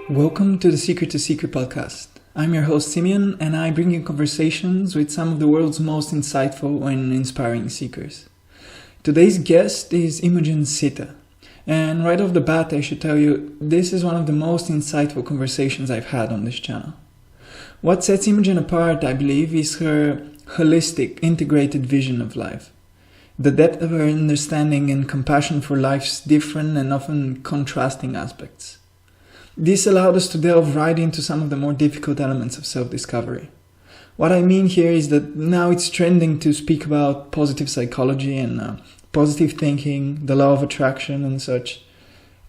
Welcome to the Secret to Secret podcast. I'm your host Simeon, and I bring you conversations with some of the world's most insightful and inspiring seekers. Today's guest is Imogen Sita, and right off the bat I should tell you, this is one of the most insightful conversations I've had on this channel. What sets Imogen apart, I believe, is her holistic, integrated vision of life. The depth of her understanding and compassion for life's different and often contrasting aspects. This allowed us to delve right into some of the more difficult elements of self-discovery. What I mean here is that now it's trending to speak about positive psychology and positive thinking, the law of attraction and such.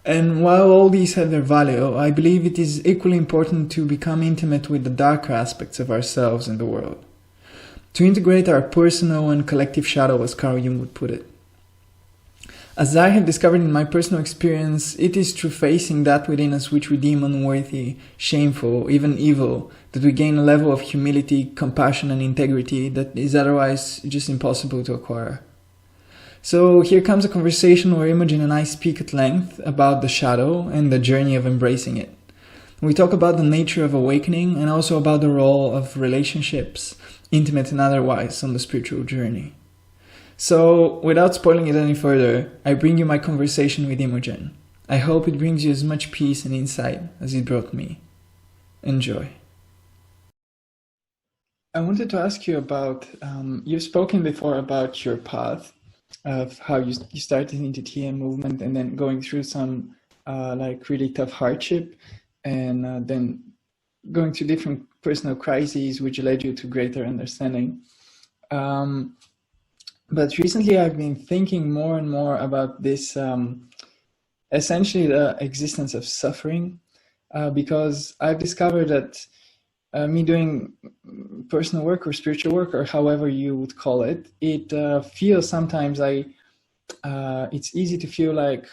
And while all these have their value, I believe it is equally important to become intimate with the darker aspects of ourselves and the world. To integrate our personal and collective shadow, as Carl Jung would put it. As I have discovered in my personal experience, it is through facing that within us which we deem unworthy, shameful, even evil, that we gain a level of humility, compassion and integrity that is otherwise just impossible to acquire. So here comes a conversation where Imogen and I speak at length about the shadow and the journey of embracing it. We talk about the nature of awakening and also about the role of relationships, intimate and otherwise, on the spiritual journey. So, without spoiling it any further, I bring you my conversation with Imogen. I hope it brings you as much peace and insight as it brought me. Enjoy. I wanted to ask you about, you've spoken before about your path, of how you started into TM movement and then going through some really tough hardship and then going through different personal crises which led you to greater understanding. But recently I've been thinking more and more about this, essentially the existence of suffering, because I've discovered that me doing personal work or spiritual work or however you would call it, it feels sometimes it's easy to feel like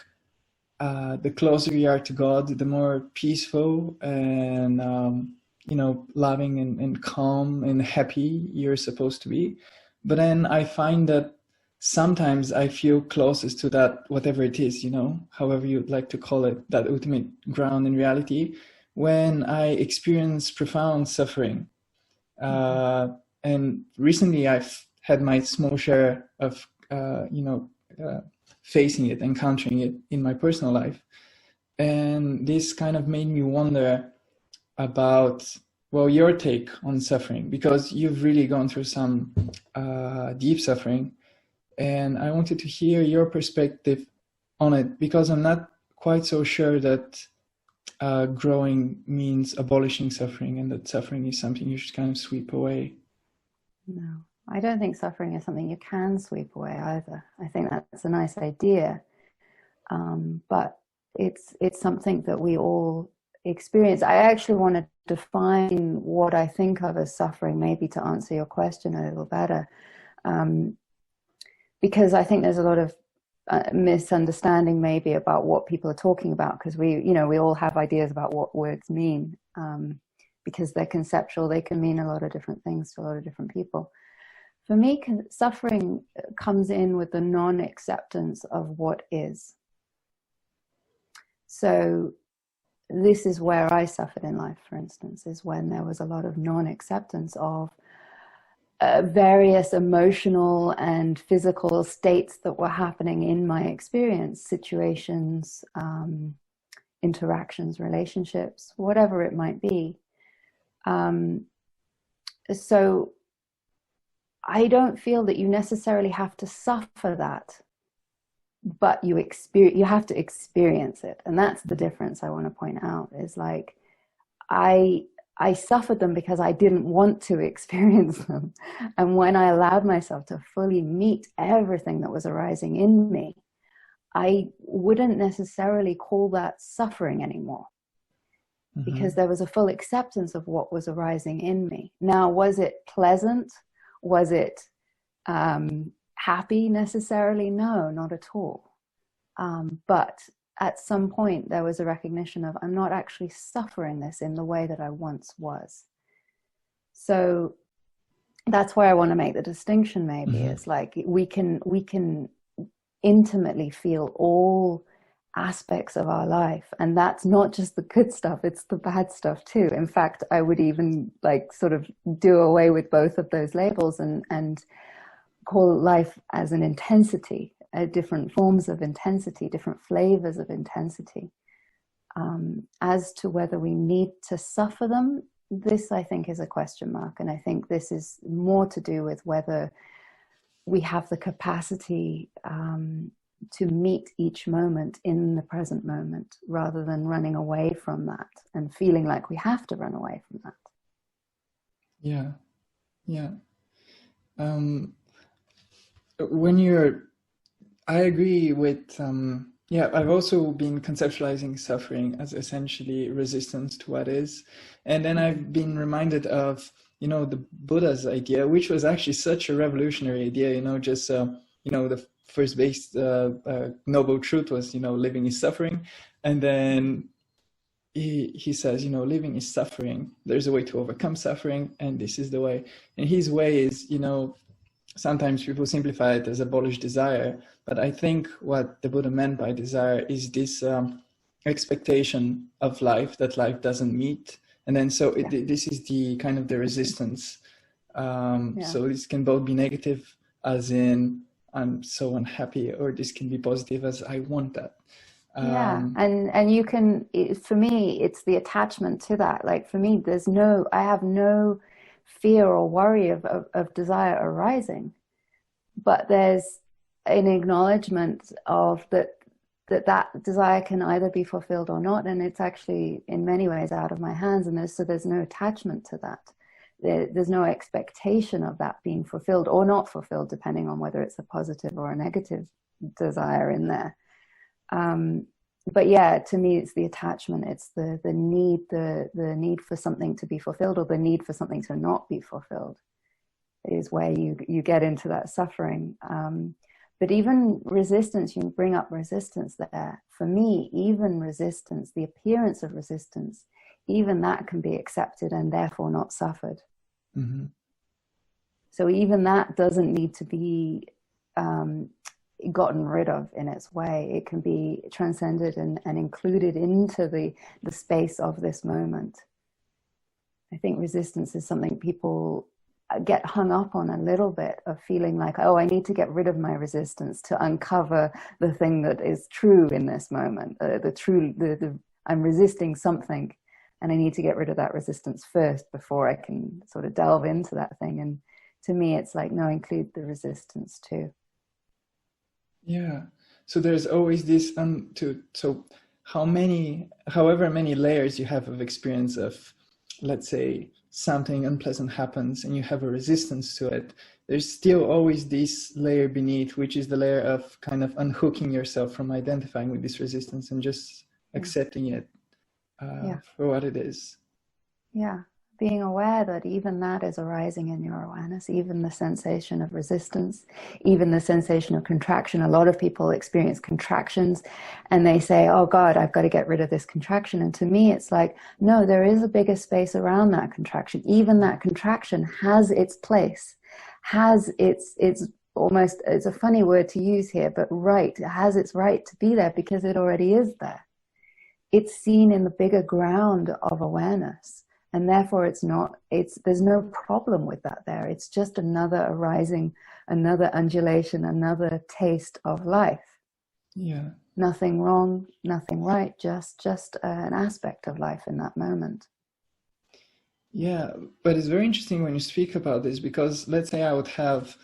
the closer you are to God, the more peaceful and loving and calm and happy you're supposed to be. But then I find that sometimes I feel closest to that, whatever it is, however you'd like to call it, that ultimate ground in reality, when I experience profound suffering. And recently I've had my small share of, facing it, encountering it in my personal life. And this kind of made me wonder about, your take on suffering, because you've really gone through some deep suffering. And I wanted to hear your perspective on it, because I'm not quite so sure that growing means abolishing suffering and that suffering is something you should kind of sweep away. No, I don't think suffering is something you can sweep away either. I think that's a nice idea, but it's something that we all experience. I actually want to define what I think of as suffering, maybe to answer your question a little better, because I think there's a lot of misunderstanding maybe about what people are talking about, because we all have ideas about what words mean, because they're conceptual. They can mean a lot of different things to a lot of different people. For me, suffering comes in with the non-acceptance of what is. So this is where I suffered in life, for instance, is when there was a lot of non-acceptance of various emotional and physical states that were happening in my experience, situations, interactions, relationships, whatever it might be. So I don't feel that you necessarily have to suffer that, but you have to experience it. And that's the difference I want to point out, is like, I suffered them because I didn't want to experience them. And when I allowed myself to fully meet everything that was arising in me, I wouldn't necessarily call that suffering anymore, because there was a full acceptance of what was arising in me. Now, was it pleasant? Was it happy necessarily? No, not at all. But at some point there was a recognition of, I'm not actually suffering this in the way that I once was. So that's why I want to make the distinction, maybe. It's like we can intimately feel all aspects of our life. And that's not just the good stuff, it's the bad stuff too. In fact, I would even like sort of do away with both of those labels and call life as an intensity, different forms of intensity, different flavors of intensity. As to whether we need to suffer them, this I think is a question mark. And I think this is more to do with whether we have the capacity to meet each moment in the present moment, rather than running away from that and feeling like we have to run away from that. Yeah, yeah. I agree with, yeah, I've also been conceptualizing suffering as essentially resistance to what is. And then I've been reminded of, the Buddha's idea, which was actually such a revolutionary idea, just, the first base noble truth was, living is suffering. And then he says, living is suffering. There's a way to overcome suffering, and this is the way. And his way is, sometimes people simplify it as abolish desire, but I think what the Buddha meant by desire is this expectation of life that life doesn't meet. And then this is the kind of the resistance. So this can both be negative, as in I'm so unhappy, or this can be positive as I want that. And you can, for me, it's the attachment to that. Like for me, I have no fear or worry of desire arising, but there's an acknowledgement of that desire can either be fulfilled or not, and it's actually in many ways out of my hands, and there's no attachment to that. There's no expectation of that being fulfilled or not fulfilled, depending on whether it's a positive or a negative desire in there. But yeah, to me, it's the attachment. It's the need for something to be fulfilled, or the need for something to not be fulfilled, is where you get into that suffering. But even resistance, you bring up resistance there. For me, even resistance, the appearance of resistance, even that can be accepted and therefore not suffered. Mm-hmm. So even that doesn't need to be gotten rid of in its way. It can be transcended and included into the space of this moment. I think resistance is something people get hung up on a little bit, of feeling like, oh, I need to get rid of my resistance to uncover the thing that is true in this moment. I'm resisting something, and I need to get rid of that resistance first before I can sort of delve into that thing. And to me, it's like, no, include the resistance too. Yeah. So there's always this however many layers you have of experience of, let's say, something unpleasant happens and you have a resistance to it, there's still always this layer beneath, which is the layer of kind of unhooking yourself from identifying with this resistance and just accepting it for what it is. Yeah. Being aware that even that is arising in your awareness, even the sensation of resistance, even the sensation of contraction. A lot of people experience contractions and they say, oh God, I've got to get rid of this contraction. And to me, it's like, no, there is a bigger space around that contraction. Even that contraction has its place, has its almost, it's a funny word to use here, but it has its right to be there because it already is there. It's seen in the bigger ground of awareness. And therefore there's no problem with that there. It's just another arising, another undulation, another taste of life. Yeah. Nothing wrong, nothing right, just an aspect of life in that moment. Yeah, but it's very interesting when you speak about this, because let's say I would have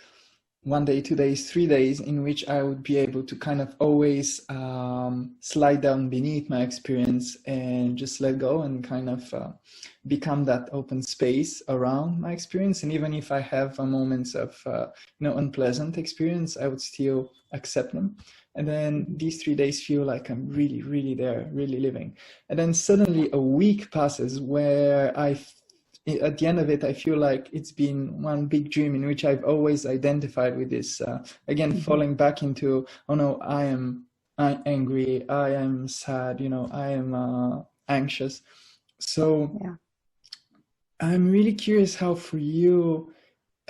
1 day, 2 days, 3 days in which I would be able to kind of always slide down beneath my experience and just let go and kind of become that open space around my experience. And even if I have moments of unpleasant experience, I would still accept them. And then these 3 days feel like I'm really, really there, really living. And then suddenly a week passes where at the end of it, I feel like it's been one big dream in which I've always identified with this, falling back into, oh no, I'm angry, I am sad, I am anxious. So I'm really curious how for you,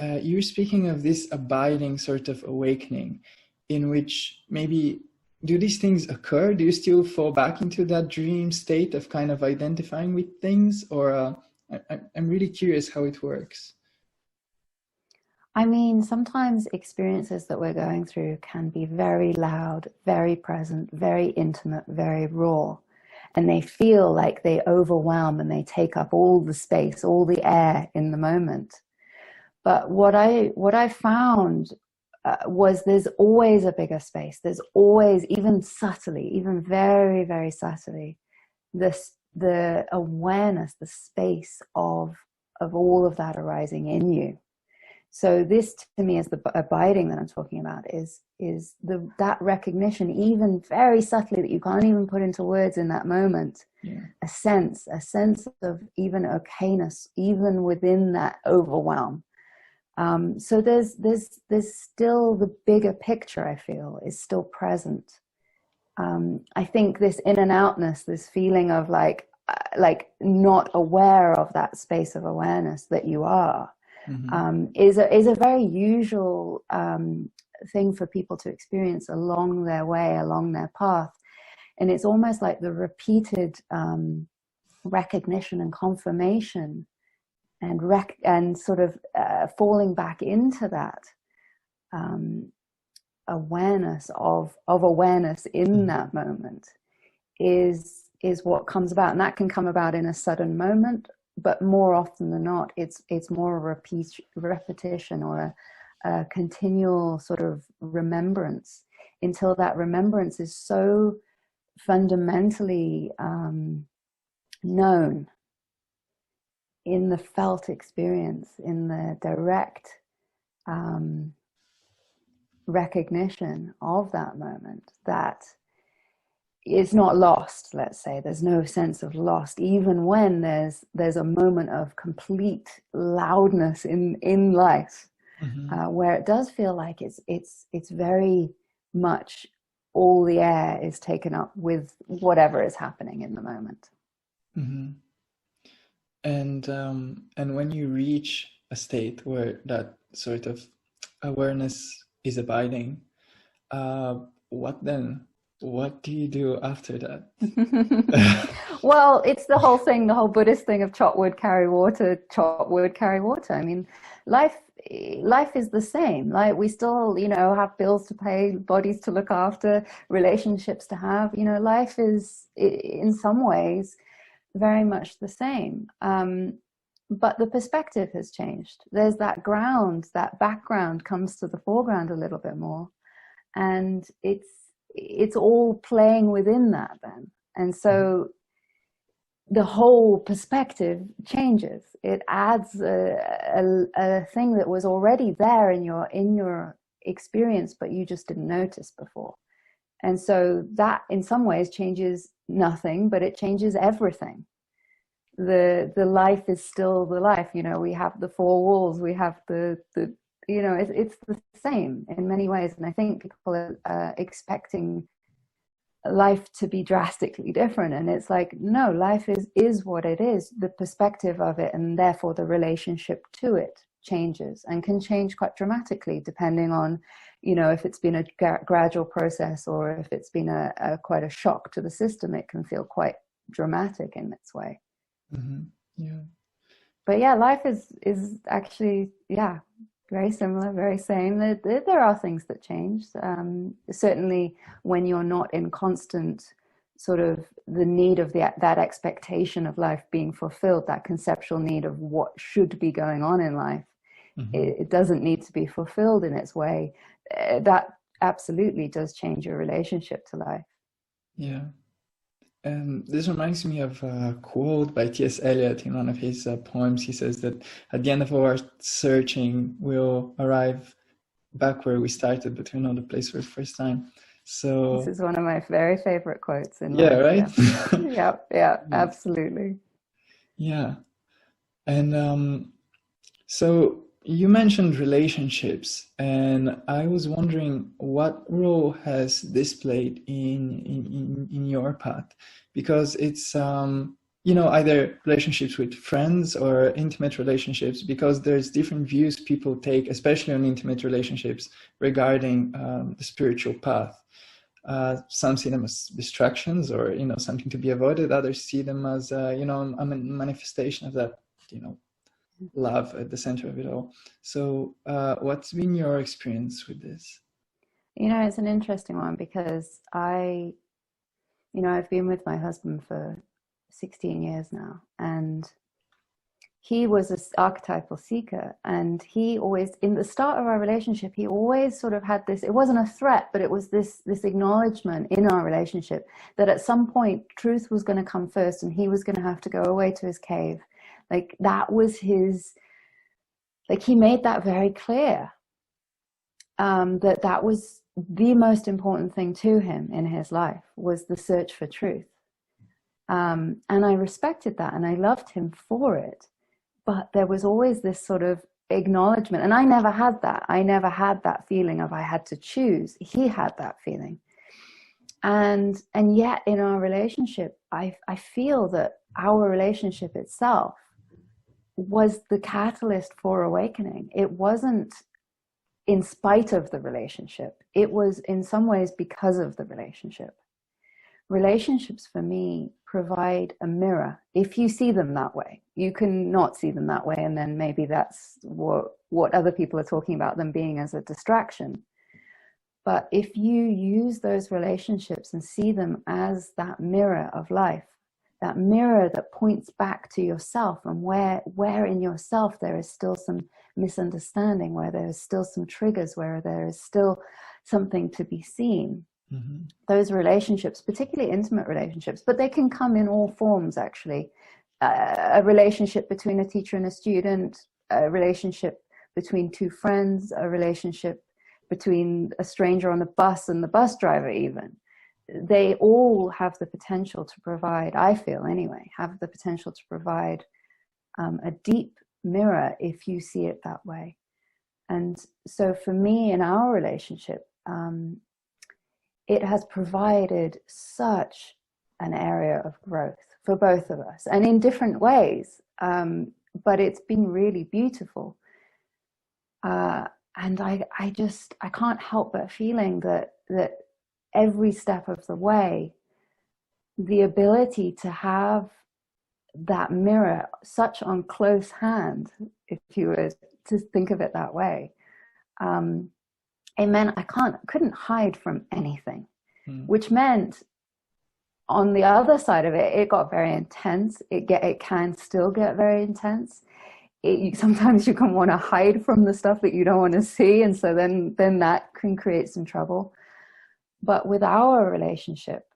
you're speaking of this abiding sort of awakening in which maybe do these things occur? Do you still fall back into that dream state of kind of identifying with things? Or I'm really curious how it works. I mean, sometimes experiences that we're going through can be very loud, very present, very intimate, very raw. And they feel like they overwhelm and they take up all the space, all the air in the moment. But what I found was there's always a bigger space. There's always, even subtly, even very, very subtly, the awareness, the space of all of that arising in you. So this, to me, is the abiding that I'm talking about, is that recognition, even very subtly, that you can't even put into words in that moment. Yeah. A sense of even okayness, even within that overwhelm. So there's still the bigger picture, I feel, is still present. I think this in and outness, this feeling of like not aware of that space of awareness that you are, is a very usual thing for people to experience along their way, along their path. And it's almost like the repeated recognition and confirmation and sort of falling back into that awareness of awareness in that moment is what comes about. And that can come about in a sudden moment, but more often than not, it's more a repetition or a continual sort of remembrance, until that remembrance is so fundamentally known in the felt experience, in the direct recognition of that moment, that it's not lost. Let's say there's no sense of lost, even when there's a moment of complete loudness in life, where it does feel like it's very much all the air is taken up with whatever is happening in the moment. And when you reach a state where that sort of awareness is abiding, what then? What do you do after that? Well, it's the whole thing, the whole Buddhist thing of chop wood, carry water, chop wood, carry water. I mean, life is the same. Like, we still, have bills to pay, bodies to look after, relationships to have. Life is, in some ways, very much the same. But the perspective has changed. There's that ground, that background comes to the foreground a little bit more. And it's all playing within that then. And so the whole perspective changes. It adds a thing that was already there in your experience, but you just didn't notice before. And so that in some ways changes nothing, but it changes everything. The life is still the life. We have the four walls, we have it's the same in many ways. And I think people are expecting life to be drastically different, and it's like, no, life is what it is. The perspective of it, and therefore the relationship to it, changes, and can change quite dramatically depending on if it's been a gradual process, or if it's been a quite a shock to the system. It can feel quite dramatic in its way. But yeah, life is actually very similar, very same. There are things that change. Certainly when you're not in constant sort of the need of that expectation of life being fulfilled, that conceptual need of what should be going on in life, it doesn't need to be fulfilled in its way. That absolutely does change your relationship to life. Yeah. And this reminds me of a quote by T.S. Eliot in one of his poems. He says that at the end of our searching, we'll arrive back where we started, but we know the place for the first time. So this is one of my very favorite quotes in life. Right? Yeah, absolutely. Yeah. And so you mentioned relationships, and I was wondering what role has this played in your path, because it's either relationships with friends or intimate relationships, because there's different views people take, especially on intimate relationships, regarding the spiritual path. Some see them as distractions or, you know, something to be avoided. Others see them as, you know, a manifestation of that, you know, love at the center of it all. So what's been your experience with this? You know, it's an interesting one because I've been with my husband for 16 years now, and he was an archetypal seeker, and he always, in the start of our relationship, he always sort of had this, it wasn't a threat, but it was this acknowledgement in our relationship that at some point truth was going to come first and he was going to have to go away to his cave. Like that was his, like he made that very clear, that was the most important thing to him in his life, was the search for truth. And I respected that and I loved him for it. But there was always this sort of acknowledgement, and I never had that. I never had that feeling of I had to choose. He had that feeling. And yet in our relationship, I feel that our relationship itself was the catalyst for awakening. It wasn't in spite of the relationship. It was in some ways because of the relationship. Relationships for me provide a mirror if you see them that way. You can not see them that way, and then maybe that's what other people are talking about them being as a distraction. But if you use those relationships and see them as that mirror of life, that mirror that points back to yourself, and where in yourself there is still some misunderstanding, where there is still some triggers, where there is still something to be seen. Mm-hmm. Those relationships, particularly intimate relationships, but they can come in all forms actually. A relationship between a teacher and a student, a relationship between two friends, a relationship between a stranger on the bus and the bus driver even. They all have the potential to provide, I feel anyway, have the potential to provide a deep mirror if you see it that way. And so for me in our relationship, it has provided such an area of growth for both of us, and in different ways, but it's been really beautiful. And I can't help but feeling that every step of the way, the ability to have that mirror such on close hand, if you were to think of it that way, it meant I couldn't hide from anything, which meant on the other side of it, it got very intense. It can still get very intense. Sometimes you can want to hide from the stuff that you don't want to see, and so then that can create some trouble. But with our relationship,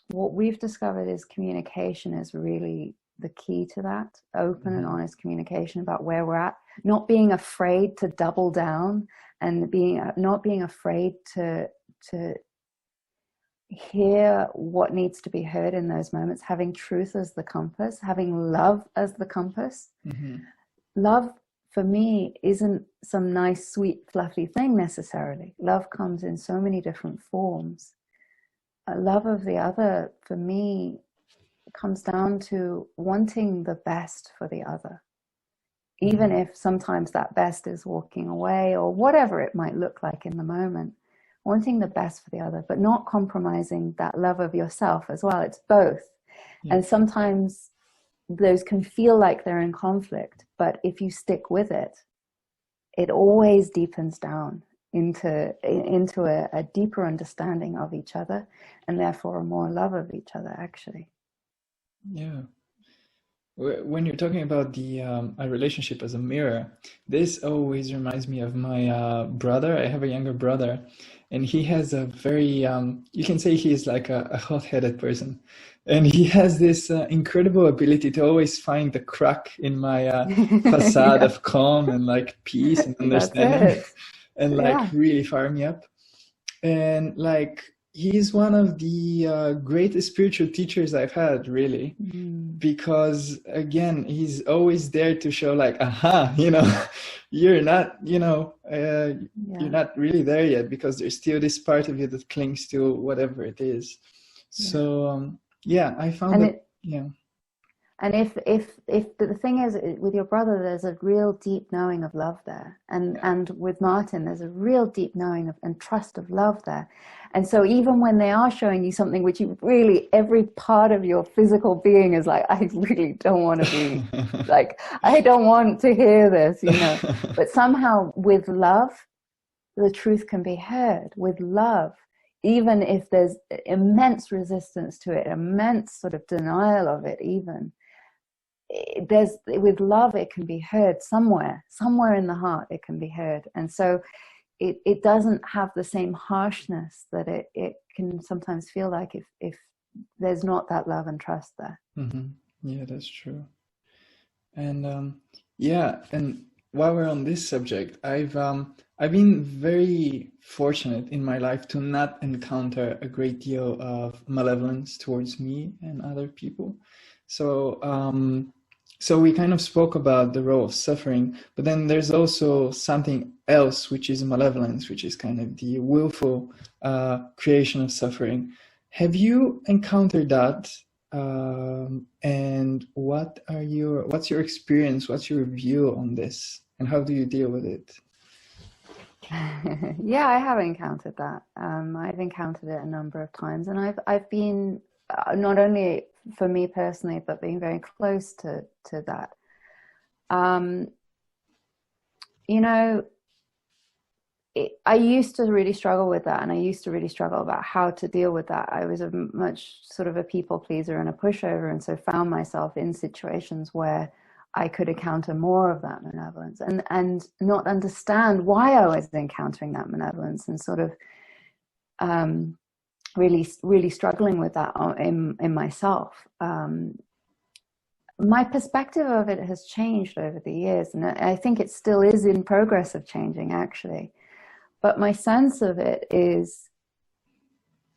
what we've discovered is communication is really the key to that. Open and honest communication about where we're at, not being afraid to double down, and not being afraid to hear what needs to be heard in those moments, having truth as the compass, having love as the compass. Mm-hmm. Love for me isn't some nice, sweet, fluffy thing necessarily. Love comes in so many different forms. Love of the other, for me, comes down to wanting the best for the other. Even if sometimes that best is walking away or whatever it might look like in the moment, wanting the best for the other, but not compromising that love of yourself as well. It's both. Yeah. And sometimes those can feel like they're in conflict, but if you stick with it, it always deepens down into a deeper understanding of each other, and therefore a more love of each other, actually. Yeah. When you're talking about a relationship as a mirror, this always reminds me of my brother. I have a younger brother, and he has a very, you can say he's like a hot-headed person. And he has this incredible ability to always find the crack in my facade of calm and like peace and understanding and like really fire me up. And like, he's one of the greatest spiritual teachers I've had, really, because again, he's always there to show like, aha, you're not, you're not really there yet, because there's still this part of you that clings to whatever it is. So, I found And if the thing is, with your brother, there's a real deep knowing of love there, and with Martin, there's a real deep knowing of and trust of love there. And so even when they are showing you something which you really, every part of your physical being is like, I really don't want to be like, I don't want to hear this, you know. But somehow with love, the truth can be heard. With love, even if there's immense resistance to it, immense sort of denial of it, even, with love it can be heard somewhere in the heart. It can be heard. And so it doesn't have the same harshness that it can sometimes feel like if there's not that love and trust there. Mm-hmm. Yeah, that's true. And and while we're on this subject, I've been very fortunate in my life to not encounter a great deal of malevolence towards me and other people. So we kind of spoke about the role of suffering, but then there's also something else, which is malevolence, which is kind of the willful creation of suffering. Have you encountered that? And what's your experience? What's your view on this? And how do you deal with it? Yeah, I have encountered that. I've encountered it a number of times, and I've been not only for me personally, but being very close to that. You know, I used to really struggle with that, and I used to really struggle about how to deal with that. I was a much sort of a people pleaser and a pushover, and so found myself in situations where I could encounter more of that malevolence and not understand why I was encountering that malevolence, and sort of really struggling with that in myself. My perspective of it has changed over the years, and I think it still is in progress of changing, actually. But my sense of it is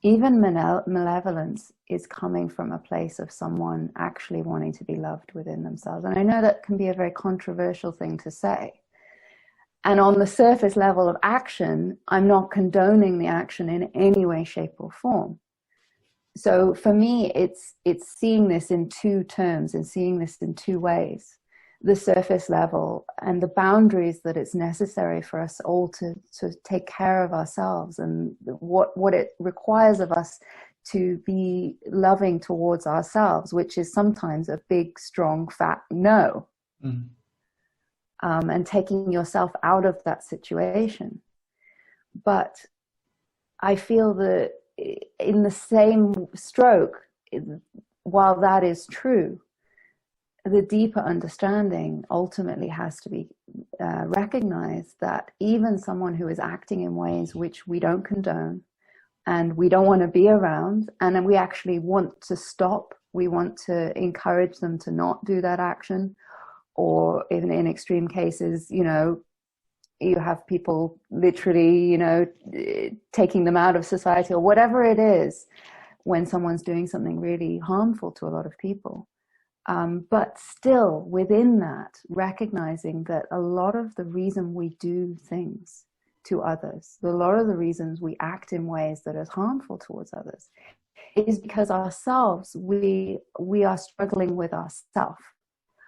even malevolence is coming from a place of someone actually wanting to be loved within themselves. And I know that can be a very controversial thing to say. And on the surface level of action, I'm not condoning the action in any way, shape, or form. So for me, it's seeing this in two terms and seeing this in two ways. The surface level and the boundaries that it's necessary for us all to take care of ourselves, and what it requires of us to be loving towards ourselves, which is sometimes a big, strong, fat no. Mm-hmm. And taking yourself out of that situation. But I feel that in the same stroke, while that is true, the deeper understanding ultimately has to be recognized that even someone who is acting in ways which we don't condone and we don't want to be around, and we actually want to stop, we want to encourage them to not do that action, or even in extreme cases, you know, you have people literally, you know, taking them out of society or whatever it is when someone's doing something really harmful to a lot of people. But still within that, recognizing that a lot of the reason we do things to others, a lot of the reasons we act in ways that are harmful towards others, is because ourselves, we are struggling with ourselves.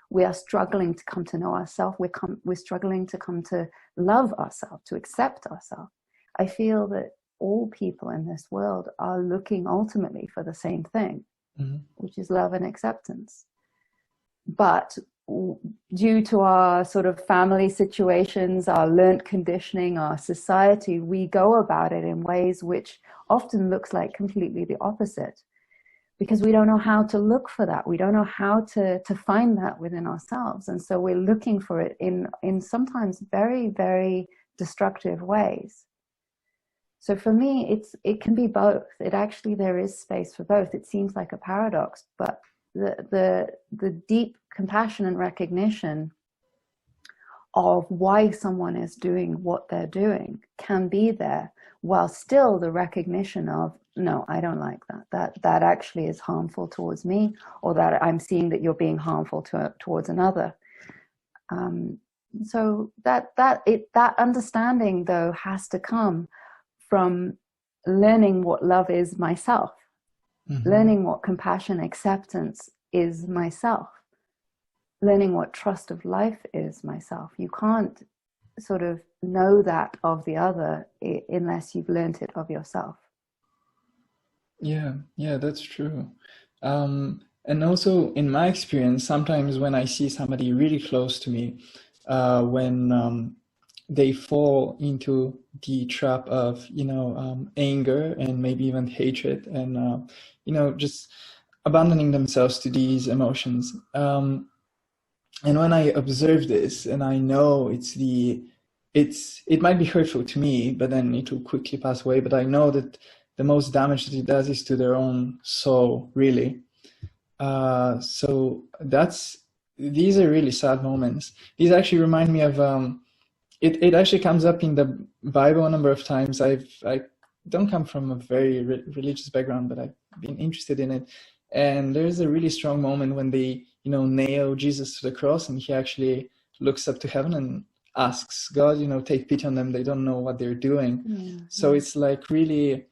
We are struggling to come to know ourselves. We're struggling to come to love ourselves, to accept ourselves. I feel that all people in this world are looking ultimately for the same thing, mm-hmm. which is love and acceptance. But due to our sort of family situations, our learned conditioning, our society, we go about it in ways which often looks like completely the opposite. Because we don't know how to look for that. We don't know how to find that within ourselves. And so we're looking for it in sometimes very, very destructive ways. So for me, it can be both. There is space for both. It seems like a paradox, but the deep compassion and recognition of why someone is doing what they're doing can be there, while still the recognition of, no, I don't like that. That actually is harmful towards me, or that I'm seeing that you're being harmful towards another. So that understanding, though, has to come from learning what love is myself, mm-hmm. learning what compassion, acceptance is myself. learning what trust of life is myself. You can't sort of know that of the other unless you've learnt it of yourself. Yeah, yeah, that's true. And also in my experience, sometimes when I see somebody really close to me, when they fall into the trap of, anger and maybe even hatred and, just abandoning themselves to these emotions. And when I observe this and I know it might be hurtful to me, but then it will quickly pass away. But I know that the most damage that it does is to their own soul, really. So these are really sad moments. These actually remind me of, it actually comes up in the Bible a number of times. I don't come from a very religious background, but I've been interested in it. And there's a really strong moment when they, nail Jesus to the cross, and he actually looks up to heaven and asks God, take pity on them. They don't know what they're doing. Mm-hmm. So it's like really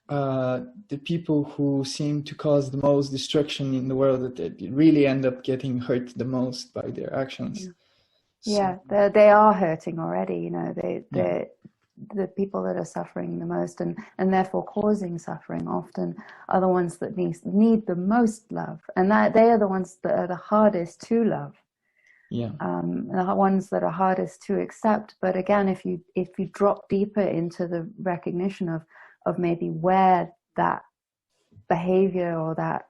the people who seem to cause the most destruction in the world, that really end up getting hurt the most by their actions. Yeah, they are hurting already. The people that are suffering the most and therefore causing suffering often are the ones that need the most love, and that they are the ones that are the hardest to love. Yeah. The ones that are hardest to accept. But again, if you drop deeper into the recognition of maybe where that behavior or that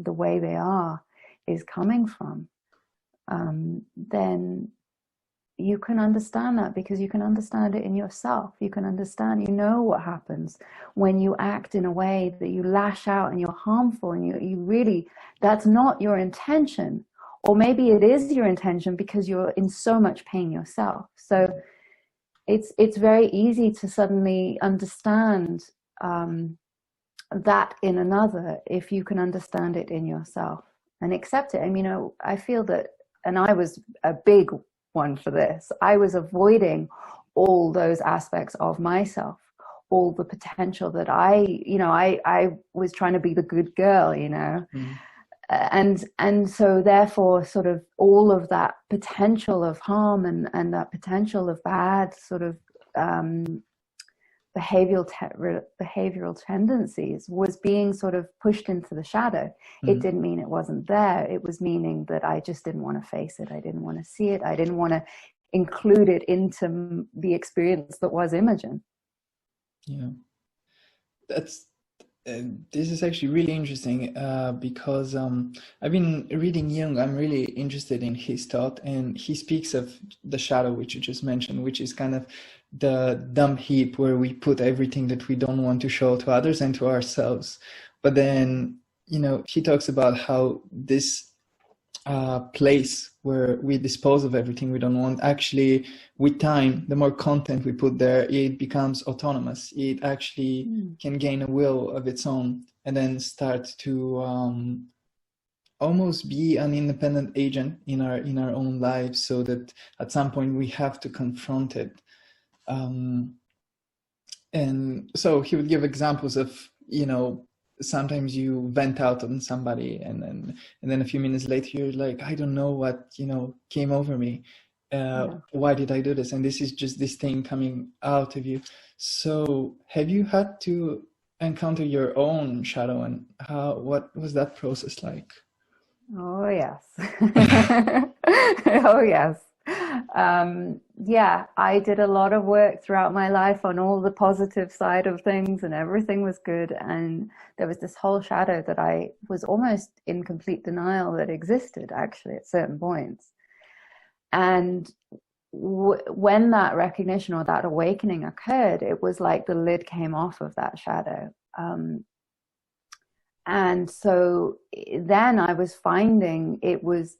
the way they are is coming from, then you can understand that, because you can understand it in yourself. You can understand, what happens when you act in a way that you lash out and you're harmful, and you really, that's not your intention. Or maybe it is your intention because you're in so much pain yourself. So it's very easy to suddenly understand that in another if you can understand it in yourself and accept it. I mean, I feel that, and I was a big one for this, I was avoiding all those aspects of myself, all the potential that I was trying to be the good girl, Mm. And so therefore sort of all of that potential of harm and that potential of bad sort of behavioral tendencies was being sort of pushed into the shadow. It didn't mean it wasn't there. It was meaning that I just didn't want to face it. I didn't want to see it. I didn't want to include it into the experience that was Imogen. Yeah, this is actually really interesting because I've been reading Jung. I'm really interested in his thought, and he speaks of the shadow, which you just mentioned, which is kind of the dump heap where we put everything that we don't want to show to others and to ourselves. But then, he talks about how this place where we dispose of everything we don't want, actually with time, the more content we put there, it becomes autonomous. It actually can gain a will of its own and then start to almost be an independent agent in our own lives, so that at some point we have to confront it. And so he would give examples of, sometimes you vent out on somebody, and then a few minutes later you're like, I don't know what came over me. Why did I do this? And this is just this thing coming out of you. So have you had to encounter your own shadow, and what was that process like? Oh yes. Oh yes. Yeah, I did a lot of work throughout my life on all the positive side of things, and everything was good. And there was this whole shadow that I was almost in complete denial that existed, actually, at certain points. And when that recognition or that awakening occurred, it was like the lid came off of that shadow. And so then I was finding it was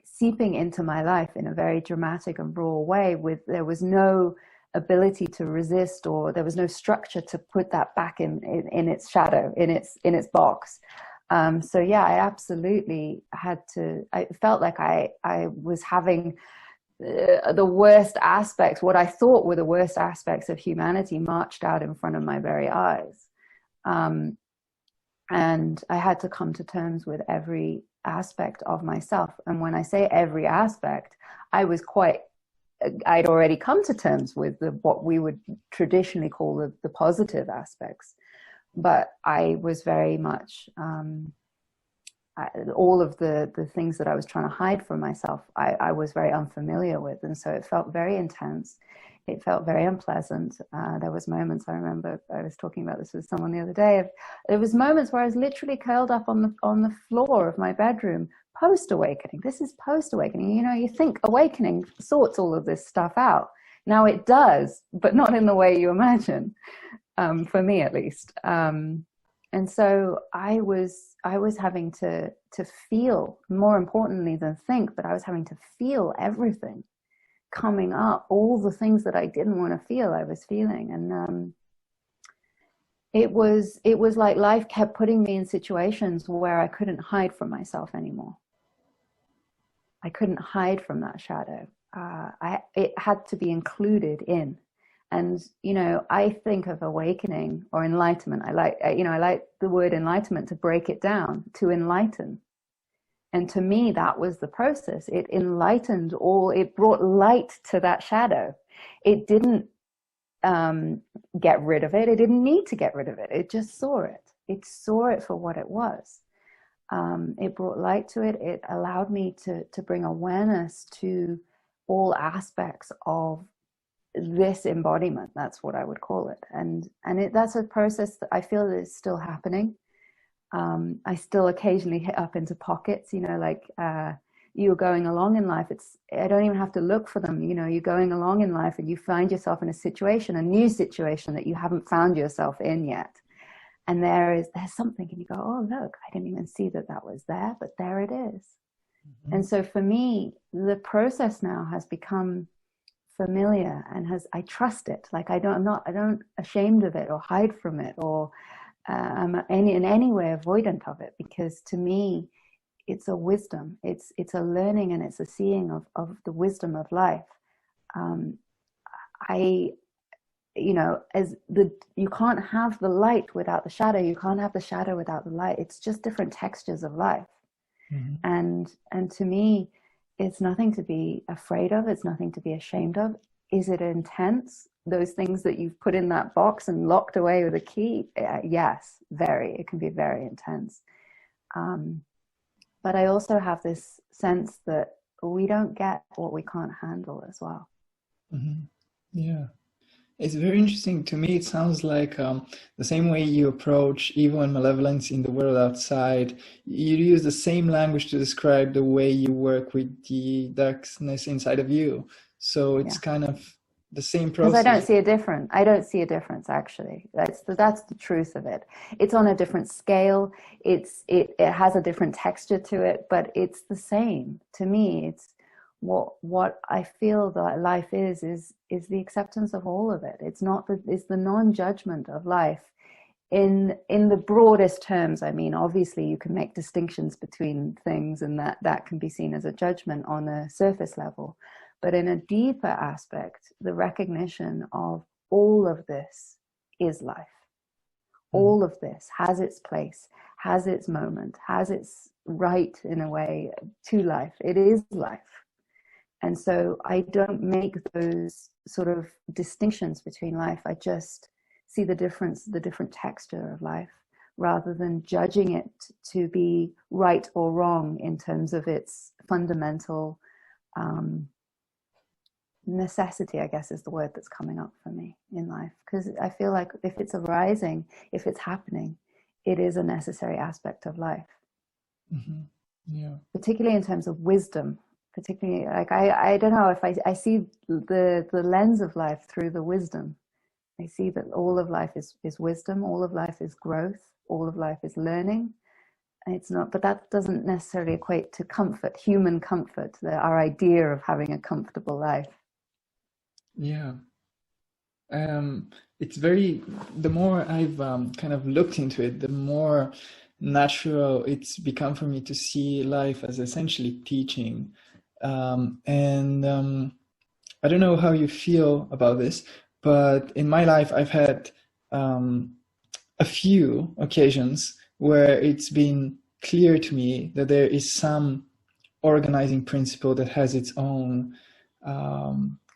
seeping into my life in a very dramatic and raw way. There was no ability to resist, or there was no structure to put that back in its shadow, in its box. So yeah, I absolutely had to. I felt like I was having the worst aspects, what I thought were the worst aspects of humanity, marched out in front of my very eyes. And I had to come to terms with every aspect of myself. And when I say every aspect, I'd already come to terms with what we would traditionally call the positive aspects. But I was very much, all of the things that I was trying to hide from myself, I was very unfamiliar with. And so it felt very intense. It felt very unpleasant. There was moments, I remember I was talking about this with someone the other day, there was moments where I was literally curled up on the floor of my bedroom, post-awakening. This is post-awakening. You know, you think awakening sorts all of this stuff out. Now it does, but not in the way you imagine, for me at least. And so I was having to feel, more importantly than think, but I was having to feel everything coming up, all the things that I didn't want to feel, I was feeling. And it was like life kept putting me in situations where I couldn't hide from myself anymore. I couldn't hide from that shadow. It had to be included in. And, you know, I think of awakening or enlightenment. I like the word enlightenment, to break it down, to enlighten. And to me, that was the process. It enlightened it brought light to that shadow. It didn't get rid of it. It didn't need to get rid of it. It just saw it. It saw it for what it was. It brought light to it. It allowed me to bring awareness to all aspects of this embodiment. That's what I would call it. And that's a process that I feel is still happening. I still occasionally hit up into pockets, you know, like you're going along in life. I don't even have to look for them. You know, you're going along in life and you find yourself in a new situation that you haven't found yourself in yet. And there's something, and you go, oh, look, I didn't even see that was there, but there it is. Mm-hmm. And so for me, the process now has become familiar, and I trust it. Like I don't ashamed of it or hide from it, or I'm in any way avoidant of it, because to me, it's a wisdom. It's a learning, and it's a seeing of the wisdom of life. You can't have the light without the shadow. You can't have the shadow without the light. It's just different textures of life. Mm-hmm. And to me, it's nothing to be afraid of. It's nothing to be ashamed of. Is it intense? Those things that you've put in that box and locked away with a key? Yes, very. It can be very intense. But I also have this sense that we don't get what we can't handle as well. Mm-hmm. Yeah. It's very interesting. To me, it sounds like the same way you approach evil and malevolence in the world outside, you use the same language to describe the way you work with the darkness inside of you. So it's kind of the same process. Because I don't see a difference, actually. That's the truth of it. It's on a different scale. It has a different texture to it, but it's the same. To me, it's what I feel that life is the acceptance of all of it. It's the non-judgment of life in the broadest terms. I mean, obviously you can make distinctions between things, and that can be seen as a judgment on a surface level. But in a deeper aspect, the recognition of all of this is life. All of this has its place, has its moment, has its right, in a way, to life. It is life. And so I don't make those sort of distinctions between life. I just see the different texture of life, rather than judging it to be right or wrong in terms of its fundamental necessity, I guess is the word that's coming up for me in life. Because I feel like if it's arising, if it's happening, it is a necessary aspect of life. Mm-hmm. Yeah. Particularly in terms of wisdom. Particularly, like I don't know, if I see the lens of life through the wisdom. I see that all of life is wisdom, all of life is growth, all of life is learning. It's not, but that doesn't necessarily equate to comfort, human comfort, our idea of having a comfortable life. Yeah. It's the more I've kind of looked into it, the more natural it's become for me to see life as essentially teaching. I don't know how you feel about this, but in my life, I've had a few occasions where it's been clear to me that there is some organizing principle that has its own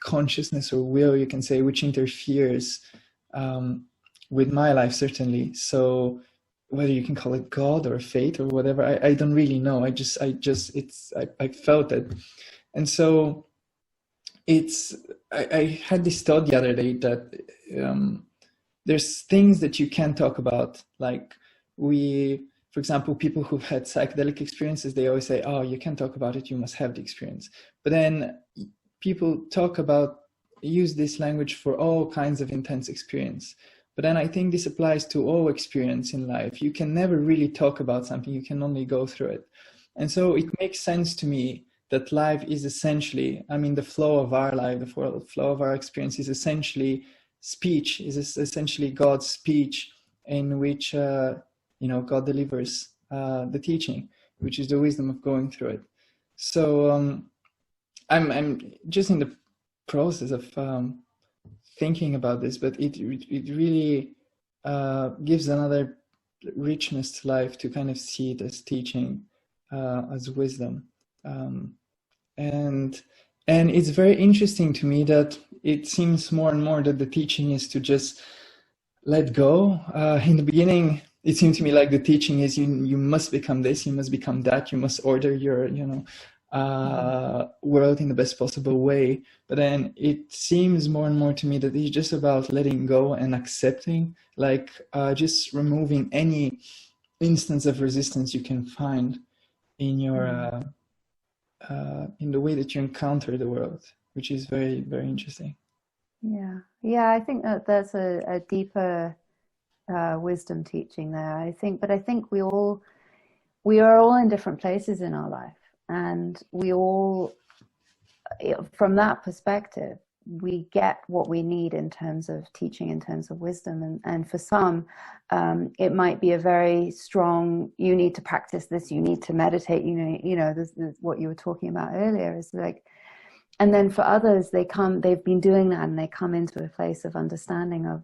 consciousness or will, you can say, which interferes with my life, certainly. So whether you can call it God or fate or whatever, I don't really know. I felt it. And so I had this thought the other day that there's things that you can talk about. Like for example, people who've had psychedelic experiences, they always say, oh, you can't talk about it, you must have the experience. But then people use this language for all kinds of intense experience. But then I think this applies to all experience in life. You can never really talk about something, you can only go through it. And so it makes sense to me that life is essentially, the flow of our life, the flow of our experience is essentially speech, is essentially God's speech, in which God delivers the teaching, which is the wisdom of going through it. So I'm just in the process of thinking about this, but it really gives another richness to life to kind of see it as teaching, as wisdom. And it's very interesting to me that it seems more and more that the teaching is to just let go. In the beginning, it seemed to me like the teaching is you must become this, you must become that, you must order your world in the best possible way. But then it seems more and more to me that it's just about letting go and accepting, like just removing any instance of resistance you can find in your in the way that you encounter the world, which is very, very interesting. Yeah, I think that there's a deeper wisdom teaching there. I think we are all in different places in our life, and we all, from that perspective, we get what we need in terms of teaching, in terms of wisdom. And for some, it might be a very strong, you need to practice this, you need to meditate, this what you were talking about earlier is like, and then for others, they've been doing that and they come into a place of understanding of,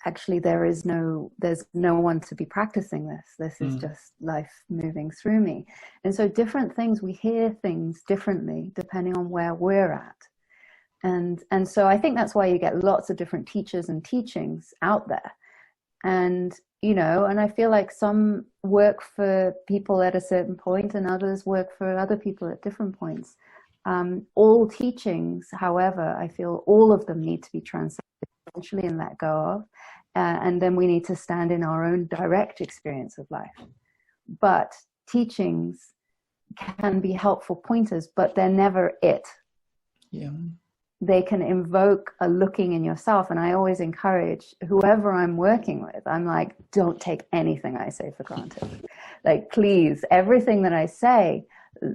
actually there's no one to be practicing this. This is just life moving through me. And so different things, we hear things differently depending on where we're at. And so I think that's why you get lots of different teachers and teachings out there. And, and I feel like some work for people at a certain point and others work for other people at different points. All teachings, however, I feel all of them need to be translated eventually and let go of. And then we need to stand in our own direct experience of life. But teachings can be helpful pointers, but they're never it. Yeah. They can invoke a looking in yourself. And I always encourage whoever I'm working with, I'm like, don't take anything I say for granted. Like, please, everything that I say,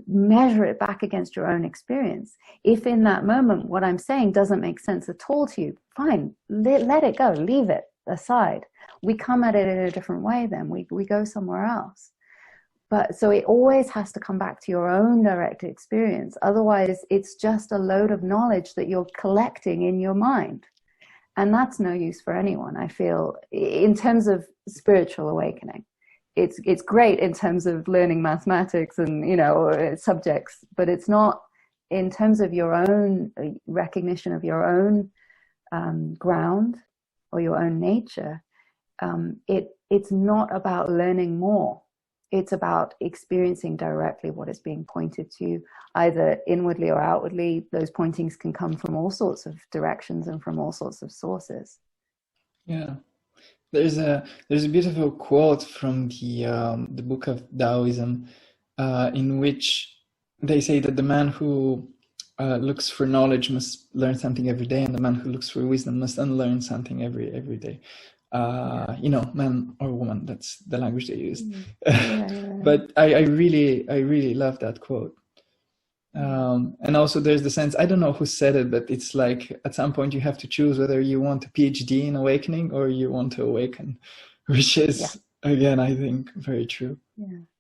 measure it back against your own experience. If in that moment what I'm saying doesn't make sense at all to you, fine, let it go, leave it aside. We come at it in a different way then. We go somewhere else. But so it always has to come back to your own direct experience. Otherwise, it's just a load of knowledge that you're collecting in your mind. And that's no use for anyone, I feel, in terms of spiritual awakening. It's great in terms of learning mathematics and, subjects, but it's not in terms of your own recognition of your own ground or your own nature. It's not about learning more. It's about experiencing directly what is being pointed to, either inwardly or outwardly. Those pointings can come from all sorts of directions and from all sorts of sources. Yeah. There's a beautiful quote from the book of Taoism, in which they say that the man who looks for knowledge must learn something every day, and the man who looks for wisdom must unlearn something every day. Man or woman, that's the language they used. Yeah. But I really love that quote. And also there's the sense, I don't know who said it, but it's like at some point you have to choose whether you want a PhD in awakening or you want to awaken, which is, again, I think very true.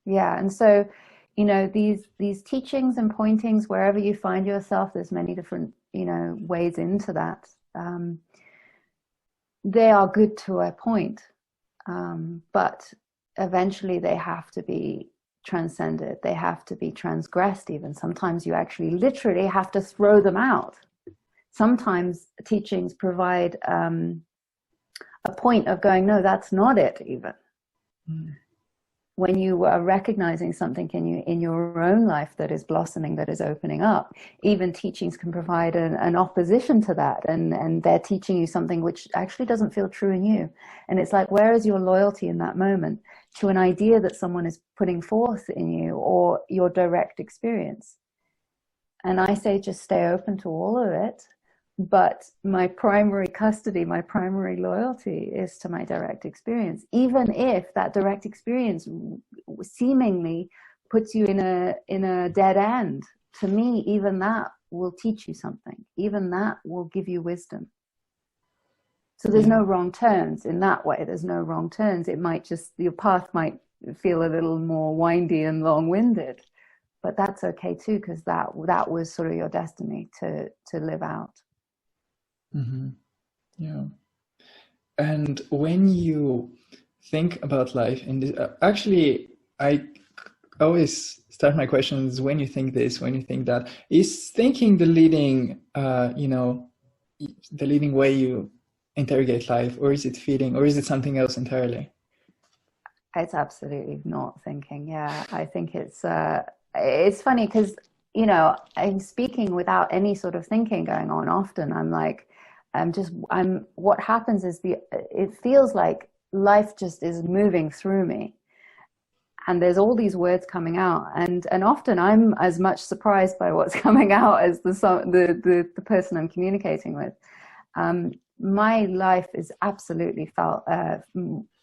Yeah. And so, these teachings and pointings, wherever you find yourself, there's many different, ways into that. They are good to a point. But eventually they have to be transcended. They have to be transgressed even. Sometimes you actually literally have to throw them out. Sometimes teachings provide a point of going, no, that's not it even. Mm. When you are recognizing something in your own life that is blossoming, that is opening up, even teachings can provide an opposition to that, and they're teaching you something which actually doesn't feel true in you. And it's like, where is your loyalty in that moment to an idea that someone is putting forth in you, or your direct experience? And I say just stay open to all of it. But my primary custody, my primary loyalty is to my direct experience, even if that direct experience seemingly puts you in a dead end. To me, even that will teach you something. Even that will give you wisdom. So there's no wrong turns in that way. There's no wrong turns. It might just, your path might feel a little more windy and long-winded, but that's okay too, because that was sort of your destiny to live out. Mm-hmm. Yeah. And when you think about life, and actually, I always start my questions when you think this, when you think that. Is thinking the leading, the leading way you interrogate life, or is it feeling, or is it something else entirely? It's absolutely not thinking. Yeah, I think it's funny because, I'm speaking without any sort of thinking going on. Often I'm like, what happens is it feels like life just is moving through me, and there's all these words coming out, and often I'm as much surprised by what's coming out as the person I'm communicating with. My life is absolutely felt,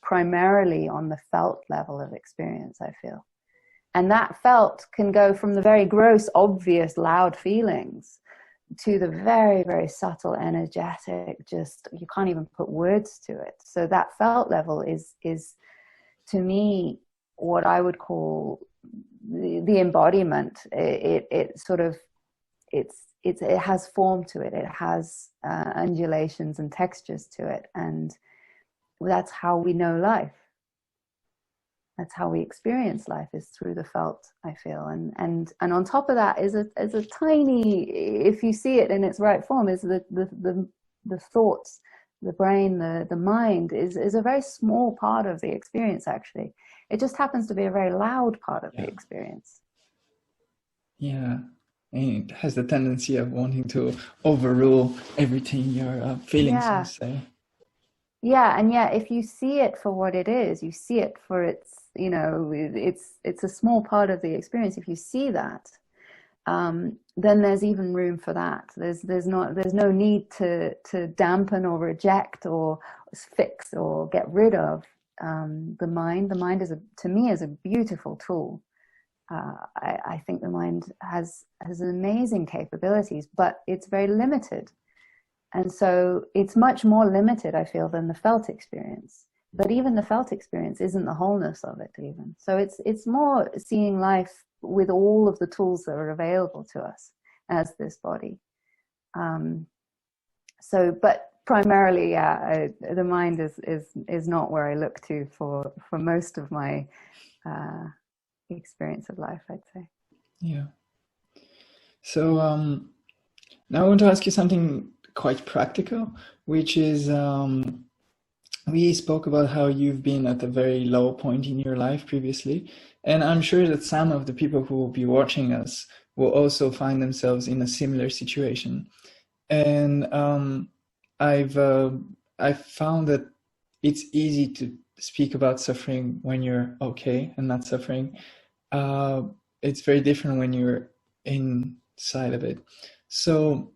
primarily on the felt level of experience, I feel. And that felt can go from the very gross, obvious, loud feelings to the very, very subtle, energetic, just, you can't even put words to it. So that felt level is to me, what I would call the embodiment. It has form to it. It has undulations and textures to it. And that's how we know life. That's how we experience life, is through the felt, I feel. And on top of that is a tiny, if you see it in its right form, is the thoughts, the brain, the mind is a very small part of the experience, actually. It just happens to be a very loud part of the experience. Yeah. And it has the tendency of wanting to overrule everything you're feeling, so to say. Yeah, and yet if you see it for what it is, you see it for its, it's a small part of the experience. If you see that, then there's even room for that. There's no need to dampen or reject or fix or get rid of the mind. The mind to me is a beautiful tool. I think the mind has amazing capabilities, but it's very limited. And so it's much more limited, I feel, than the felt experience. But even the felt experience isn't the wholeness of it even. So it's more seeing life with all of the tools that are available to us as this body. But primarily, the mind is not where I look to for most of my experience of life, I'd say. Yeah. So now I want to ask you something quite practical, which is we spoke about how you've been at a very low point in your life previously, and I'm sure that some of the people who will be watching us will also find themselves in a similar situation. And I've found that it's easy to speak about suffering when you're okay and not suffering. It's very different when you're inside of it. So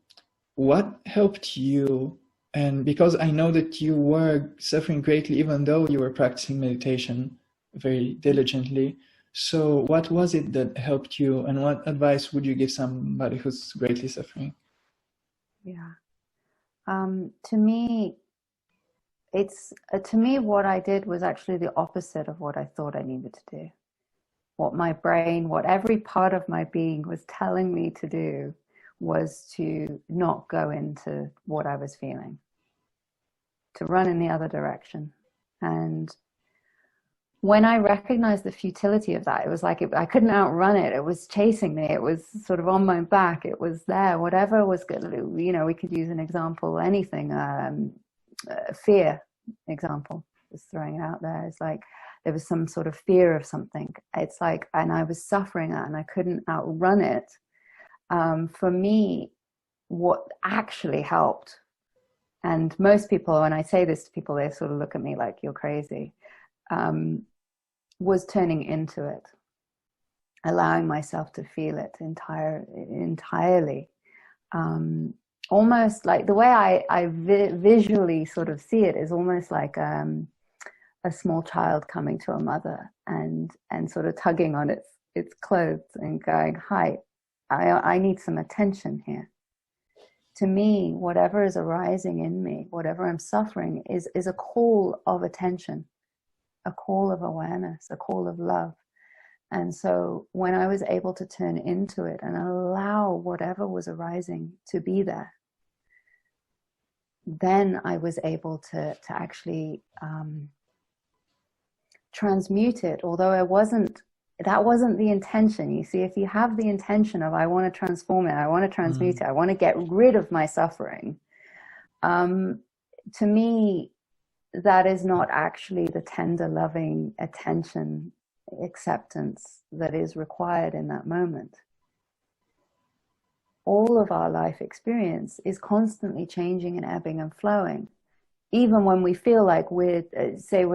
what helped you? And because I know that you were suffering greatly, even though you were practicing meditation very diligently. So what was it that helped you, and what advice would you give somebody who's greatly suffering? Yeah. To me, what I did was actually the opposite of what I thought I needed to do. What my brain, what every part of my being was telling me to do was to not go into what I was feeling, to run in the other direction. And when I recognized the futility of that, it was like I couldn't outrun it. It was chasing me. It was sort of on my back. It was there. Whatever was good, you know, we could use an example, anything, fear example, just throwing it out there. It's like there was some sort of fear of something. It's like, and I was suffering that and I couldn't outrun it. For me, what actually helped, and most people, when I say this to people, they sort of look at me like, you're crazy, was turning into it, allowing myself to feel it entirely. Almost like the way I visually sort of see it is almost like a small child coming to a mother and sort of tugging on its clothes and going, hi, I need some attention here. To me, whatever is arising in me, whatever I'm suffering is a call of attention, a call of awareness, a call of love. And so when I was able to turn into it and allow whatever was arising to be there, then I was able to actually transmute it, although that wasn't the intention. You see, if you have the intention of, I want to transform it, I want to transmute it, I want to get rid of my suffering, to me, that is not actually the tender, loving attention, acceptance that is required in that moment. All of our life experience is constantly changing and ebbing and flowing. Even when we feel like we're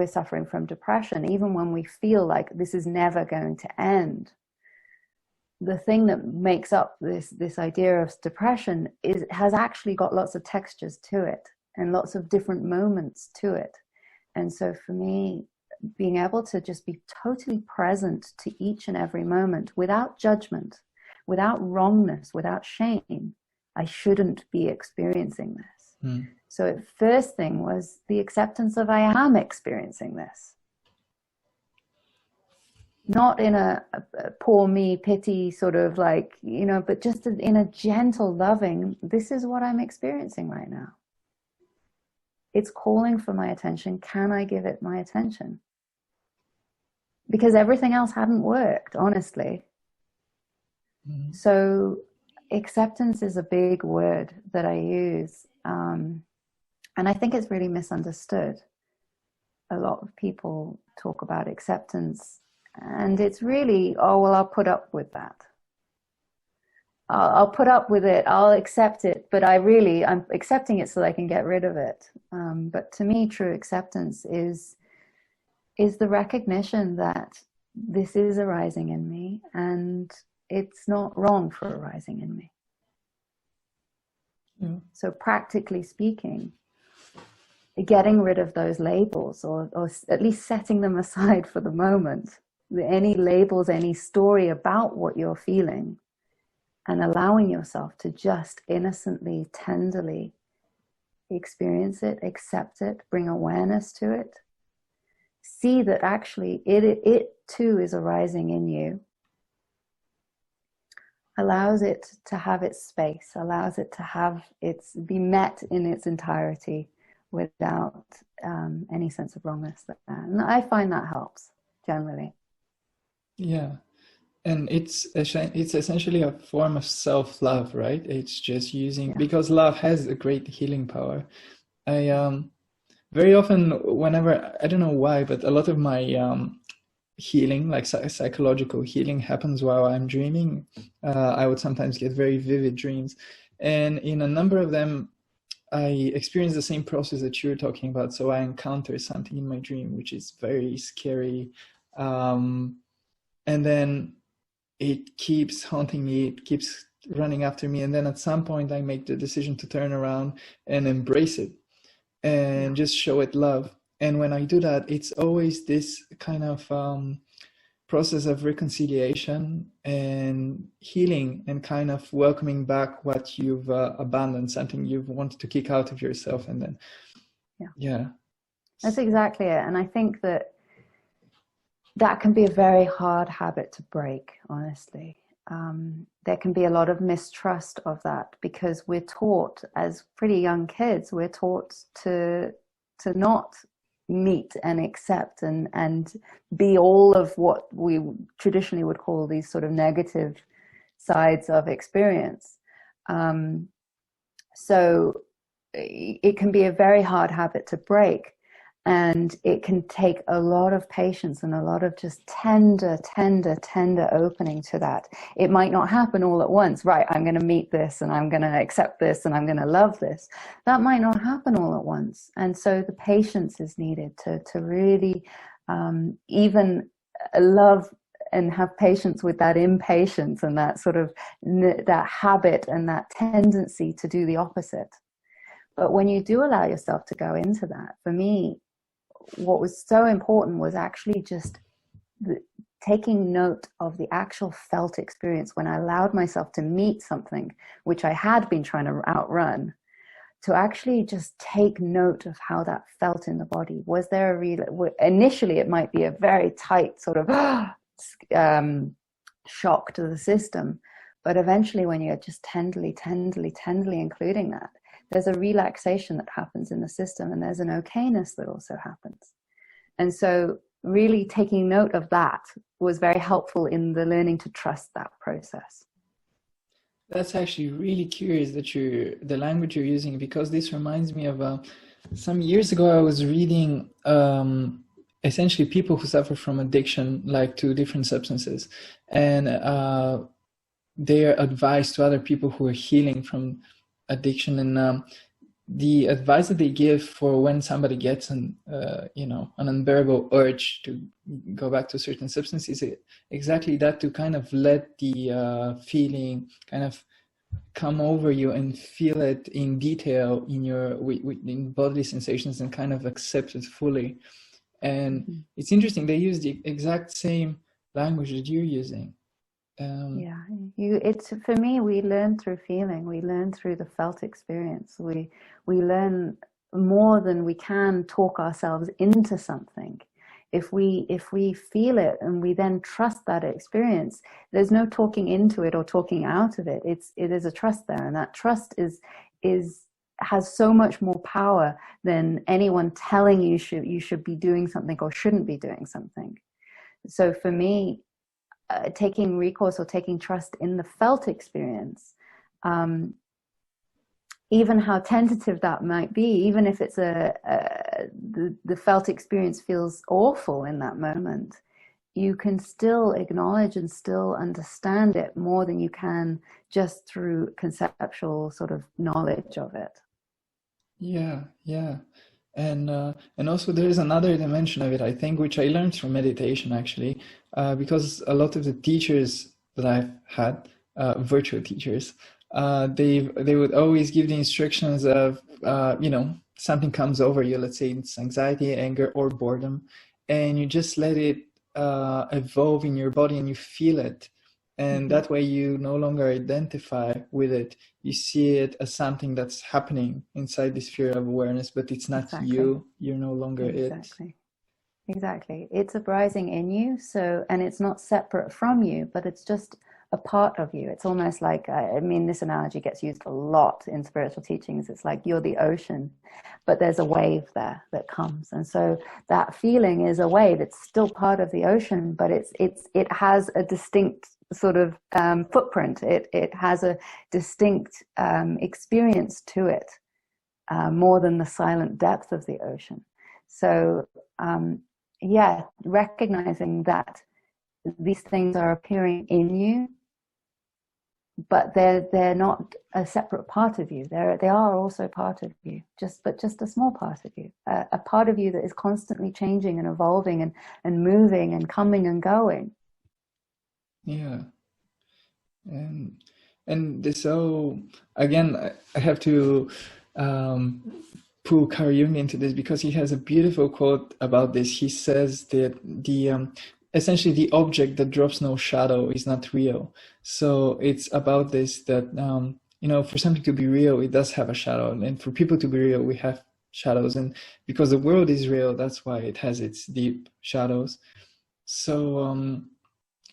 suffering from depression, even when we feel like this is never going to end, the thing that makes up this idea of depression has actually got lots of textures to it and lots of different moments to it. And so for me, being able to just be totally present to each and every moment without judgment, without wrongness, without shame, I shouldn't be experiencing this. So the first thing was the acceptance of, I am experiencing this. Not in a poor me, pity sort of like, you know, but just in a gentle, loving, this is what I'm experiencing right now. It's calling for my attention. Can I give it my attention? Because everything else hadn't worked, honestly. So acceptance is a big word that I use. And I think it's really misunderstood. A lot of people talk about acceptance, and it's really, oh, well, I'll put up with that. I'll put up with it. I'll accept it. But I'm accepting it so that I can get rid of it. But to me, true acceptance is the recognition that this is arising in me, and it's not wrong for arising in me. So practically speaking, getting rid of those labels, or at least setting them aside for the moment, any labels, any story about what you're feeling, and allowing yourself to just innocently, tenderly experience it, accept it, bring awareness to it, see that actually it too is arising in you, allows it to have its space, allows it to be met in its entirety without any sense of wrongness there. And I find that helps generally. Yeah. And it's essentially a form of self-love, right? It's just using, because love has a great healing power. I very often, whenever, I don't know why, but a lot of my healing, like psychological healing, happens while I'm dreaming. I would sometimes get very vivid dreams, and in a number of them I experience the same process that you're talking about. So I encounter something in my dream which is very scary, and then it keeps haunting me, it keeps running after me, and then at some point I make the decision to turn around and embrace it and just show it love. And when I do that, it's always this kind of process of reconciliation and healing, and kind of welcoming back what you've abandoned, something you've wanted to kick out of yourself. And then that's exactly it. And I think that can be a very hard habit to break, honestly. There can be a lot of mistrust of that, because we're taught as pretty young kids, we're taught to not meet and accept and be all of what we traditionally would call these sort of negative sides of experience. So it can be a very hard habit to break, and it can take a lot of patience and a lot of just tender opening to that. It might not happen all at once, right? I'm going to meet this and I'm going to accept this and I'm going to love this. That might not happen all at once. And so the patience is needed to really even love and have patience with that impatience and that sort of that habit and that tendency to do the opposite. But when you do allow yourself to go into that, for me, what was so important was actually just taking note of the actual felt experience when I allowed myself to meet something which I had been trying to outrun, to actually just take note of how that felt in the body. Was there a real, initially it might be a very tight sort of shock to the system, but eventually when you're just tenderly including that, there's a relaxation that happens in the system, and there's an okayness that also happens. And so really taking note of that was very helpful in the learning to trust that process. That's actually really curious that the language you're using, because this reminds me of some years ago I was reading essentially people who suffer from addiction, like to different substances, and their advice to other people who are healing from addiction, and the advice that they give for when somebody gets an unbearable urge to go back to certain substances, exactly that, to kind of let the feeling kind of come over you and feel it in detail in your in bodily sensations and kind of accept it fully. And it's interesting, they use the exact same language that you're using. It's, for me, we learn through feeling. We learn through the felt experience. We learn more than we can talk ourselves into something. If we feel it and we then trust that experience, there's no talking into it or talking out of it. It is a trust there, and that trust has so much more power than anyone telling you you should be doing something or shouldn't be doing something. So for me, taking recourse or taking trust in the felt experience, even how tentative that might be, even if it's the felt experience feels awful in that moment, you can still acknowledge and still understand it more than you can just through conceptual sort of knowledge of it. Yeah. And also there is another dimension of it, I think, which I learned from meditation, actually, because a lot of the teachers that I've had, virtual teachers, they would always give the instructions of, something comes over you, let's say it's anxiety, anger, or boredom, and you just let it evolve in your body and you feel it. And that way you no longer identify with it. You see it as something that's happening inside this sphere of awareness, but it's not you. You're no longer it. Exactly. It's arising in you. So, and it's not separate from you, but it's just a part of you. It's almost like, this analogy gets used a lot in spiritual teachings. It's like you're the ocean, but there's a wave there that comes. And so that feeling is a wave. It's still part of the ocean, but it has a distinct sort of footprint. It has a distinct experience to it, more than the silent depth of the ocean. So recognizing that these things are appearing in you, but they're not a separate part of you. They are also part of you, but just a small part of you, a part of you that is constantly changing and evolving and moving and coming and going. Yeah. And so again, I have to pull Carl Jung into this, because he has a beautiful quote about this. He says that essentially the object that drops no shadow is not real. So it's about this, that for something to be real, it does have a shadow, and for people to be real, we have shadows. And because the world is real, that's why it has its deep shadows. So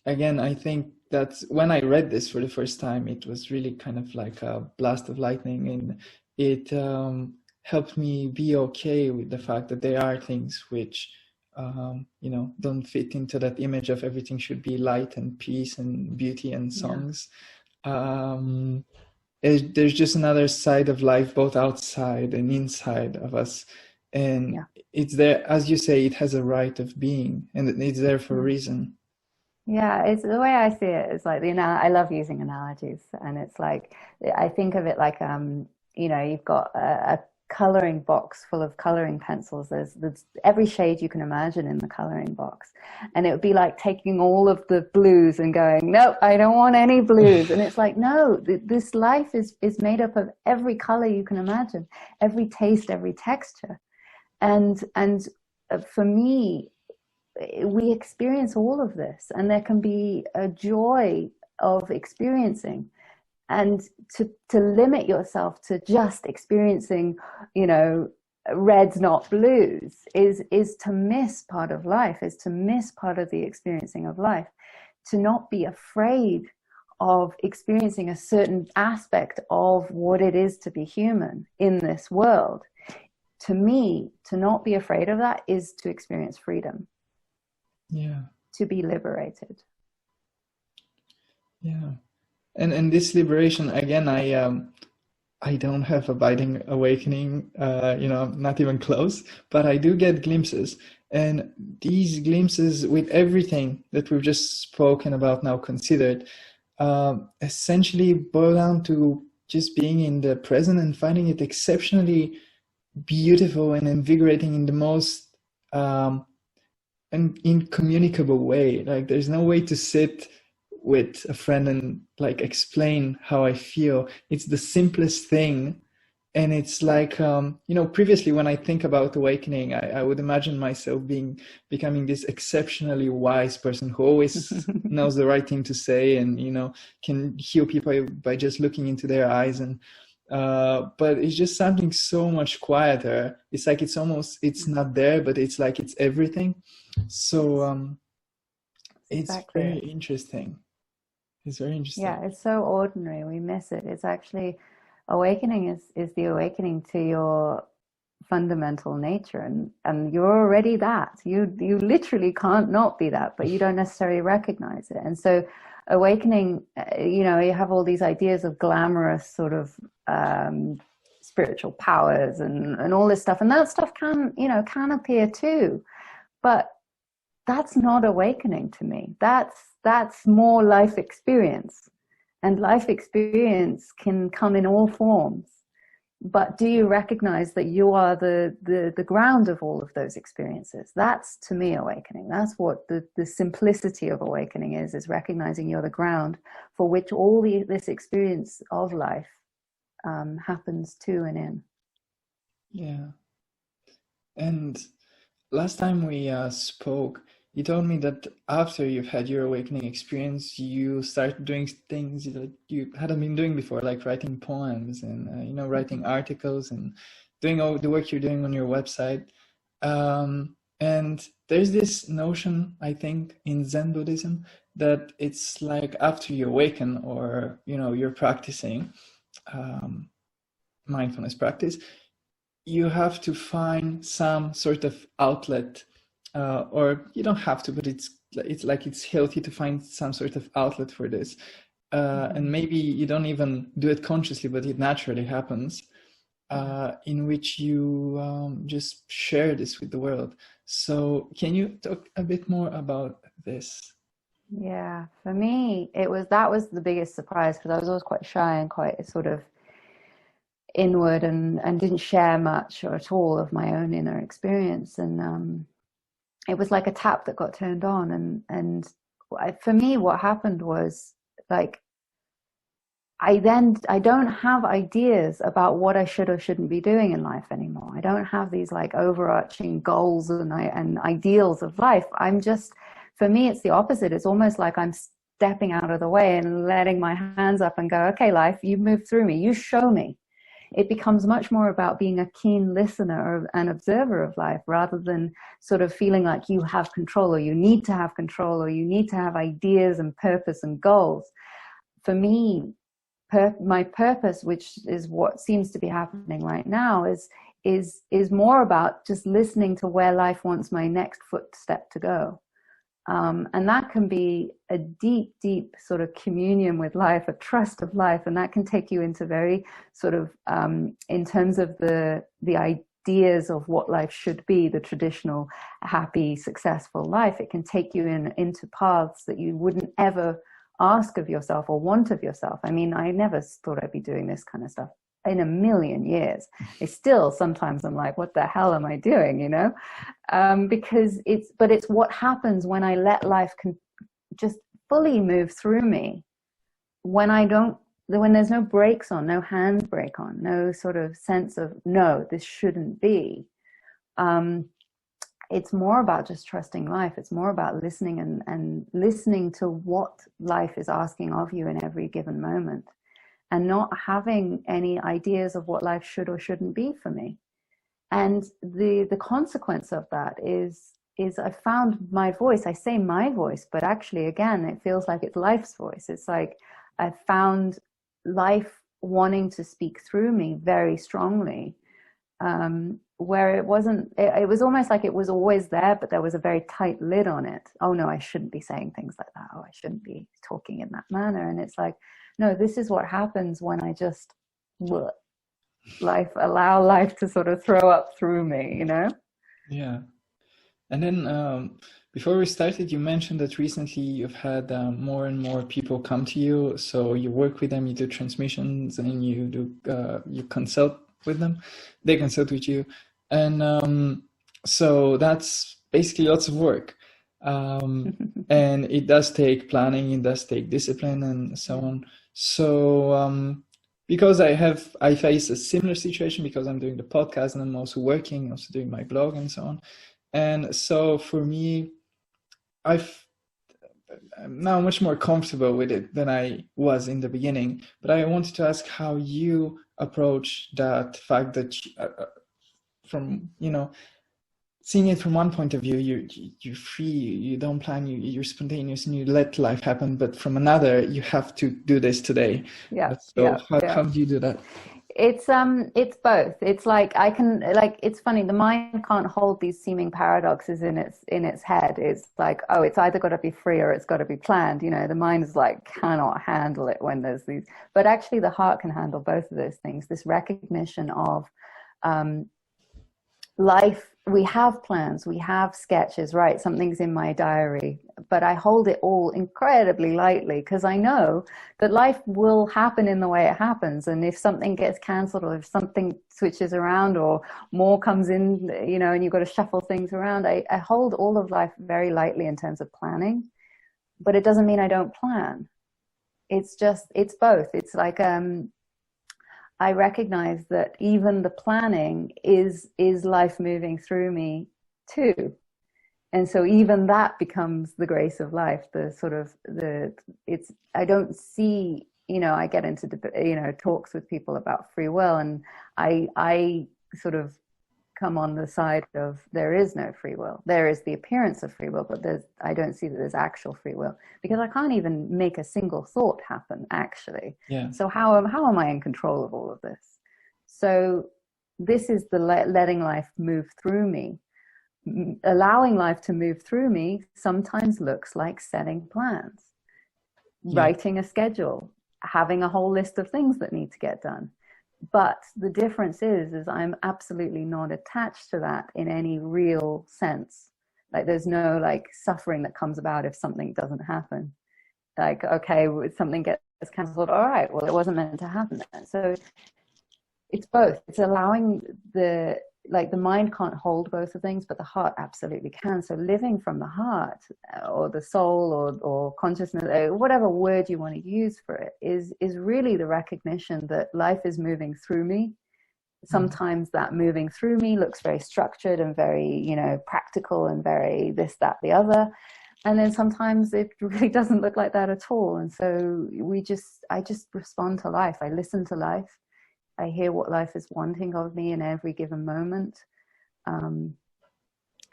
again, I think that when I read this for the first time, it was really kind of like a blast of lightning, and it helped me be okay with the fact that there are things which don't fit into that image of everything should be light and peace and beauty and songs. There's just another side of life, both outside and inside of us, and it's there, as you say, it has a right of being, and it's there for a reason. Yeah, it's the way I see it. It's like I love using analogies, and it's like I think of it like you've got a coloring box full of coloring pencils. There's every shade you can imagine in the coloring box, and it would be like taking all of the blues and going, nope, I don't want any blues. And it's like, no, this life is made up of every color you can imagine, every taste, every texture, and for me, we experience all of this, and there can be a joy of experiencing. And to limit yourself to just experiencing, reds, not blues, is to miss part of life, is to miss part of the experiencing of life. To not be afraid of experiencing a certain aspect of what it is to be human in this world. To me, to not be afraid of that is to experience freedom. Yeah. To be liberated. Yeah. And this liberation, again, I don't have abiding awakening, not even close, but I do get glimpses. And these glimpses, with everything that we've just spoken about now considered, essentially boil down to just being in the present and finding it exceptionally beautiful and invigorating in the most an incommunicable way. Like, there's no way to sit with a friend and like explain how I feel. It's the simplest thing. And it's like, previously when I think about awakening, I would imagine myself becoming this exceptionally wise person who always knows the right thing to say and, can heal people by just looking into their eyes. And but it's just something so much quieter. It's like it's not there, but it's like it's everything. So it's very interesting. It's very interesting. Yeah, it's so ordinary. We miss it. It's actually, awakening is the awakening to your fundamental nature, and you're already that. You literally can't not be that, but you don't necessarily recognize it. And so awakening, you have all these ideas of glamorous sort of spiritual powers and all this stuff, and that stuff can appear too, but that's not awakening to me. That's more life experience, and life experience can come in all forms. But do you recognize that you are the ground of all of those experiences? That's, to me, awakening. That's what the simplicity of awakening is recognizing you're the ground for which all this experience of life happens to and in. Yeah. And last time we spoke, you told me that after you've had your awakening experience, you started doing things that you hadn't been doing before, like writing poems and, writing articles and doing all the work you're doing on your website. And there's this notion, I think, in Zen Buddhism that it's like after you awaken or, you're practicing mindfulness practice, you have to find some sort of outlet. Or you don't have to, but it's healthy to find some sort of outlet for this. And maybe you don't even do it consciously, but it naturally happens, in which you just share this with the world. So can you talk a bit more about this? Yeah, for me, that was the biggest surprise, because I was always quite shy and quite sort of inward and didn't share much or at all of my own inner experience. And it was like a tap that got turned on, and for me, what happened was, like, I don't have ideas about what I should or shouldn't be doing in life anymore. I don't have these like overarching goals and ideals of life. For me, it's the opposite. It's almost like I'm stepping out of the way and letting my hands up and go, okay, life, you move through me, you show me. It becomes much more about being a keen listener or an observer of life, rather than sort of feeling like you have control, or you need to have control, or you need to have ideas and purpose and goals. For me, my purpose, which is what seems to be happening right now, is more about just listening to where life wants my next footstep to go. And that can be a deep, deep sort of communion with life, a trust of life. And that can take you into very sort of, in terms of the ideas of what life should be, the traditional, happy, successful life, it can take you into paths that you wouldn't ever ask of yourself or want of yourself. I mean, I never thought I'd be doing this kind of stuff in a million years. I still sometimes I'm like, what the hell am I doing, you know? Because it's what happens when I let life just fully move through me. When there's no brakes on, no handbrake on, no sort of sense of, no, this shouldn't be. It's more about just trusting life. It's more about listening and listening to what life is asking of you in every given moment, and not having any ideas of what life should or shouldn't be for me. And the consequence of that is I found my voice. I say my voice, but actually, again, it feels like it's life's voice. It's like I found life wanting to speak through me very strongly, where it was almost like it was always there, but there was a very tight lid on it. Oh no, I shouldn't be saying things like that. Oh, I shouldn't be talking in that manner. And it's like, no, this is what happens when I just allow life to sort of throw up through me, you know? Yeah. And then before we started, you mentioned that recently you've had more and more people come to you. So you work with them, you do transmissions, and you consult with them. They consult with you. And so that's basically lots of work. And it does take planning, it does take discipline and so on. So because I face a similar situation because I'm doing the podcast and I'm also working, also doing my blog and so on. And so for me, I'm now much more comfortable with it than I was in the beginning. But I wanted to ask how you approach that fact that from, seeing it from one point of view, you're free, you don't plan, you're spontaneous and you let life happen. But from another, you have to do this today. Yeah. So how do you do that? It's both. It's like it's funny. The mind can't hold these seeming paradoxes in its head. It's like, oh, it's either got to be free or it's got to be planned. You know, the mind is like cannot handle it when there's these. But actually, the heart can handle both of those things. This recognition of life. We have plans, we have sketches, right? Something's in my diary, but I hold it all incredibly lightly because I know that life will happen in the way it happens. And if something gets cancelled or if something switches around or more comes in, and you've got to shuffle things around, I hold all of life very lightly in terms of planning, but it doesn't mean I don't plan. It's both. It's like, I recognize that even the planning is life moving through me too. And so even that becomes the grace of life, I don't see, I get into, talks with people about free will, and I sort of come on the side of there is no free will. There is the appearance of free will, but I don't see that there's actual free will because I can't even make a single thought happen actually. Yeah. So how am I in control of all of this? So this is the letting life move through me. Allowing life to move through me sometimes looks like setting plans, writing a schedule, having a whole list of things that need to get done. But the difference is I'm absolutely not attached to that in any real sense. Like there's no like suffering that comes about if something doesn't happen. Like, okay, something gets cancelled. All right, well, it wasn't meant to happen then. So it's both. It's allowing the mind can't hold both of things, but the heart absolutely can. So living from the heart or the soul or consciousness, whatever word you want to use for it, is really the recognition that life is moving through me. Sometimes that moving through me looks very structured and very, practical and very this, that, the other. And then sometimes it really doesn't look like that at all. And so I just respond to life. I listen to life. I hear what life is wanting of me in every given moment. And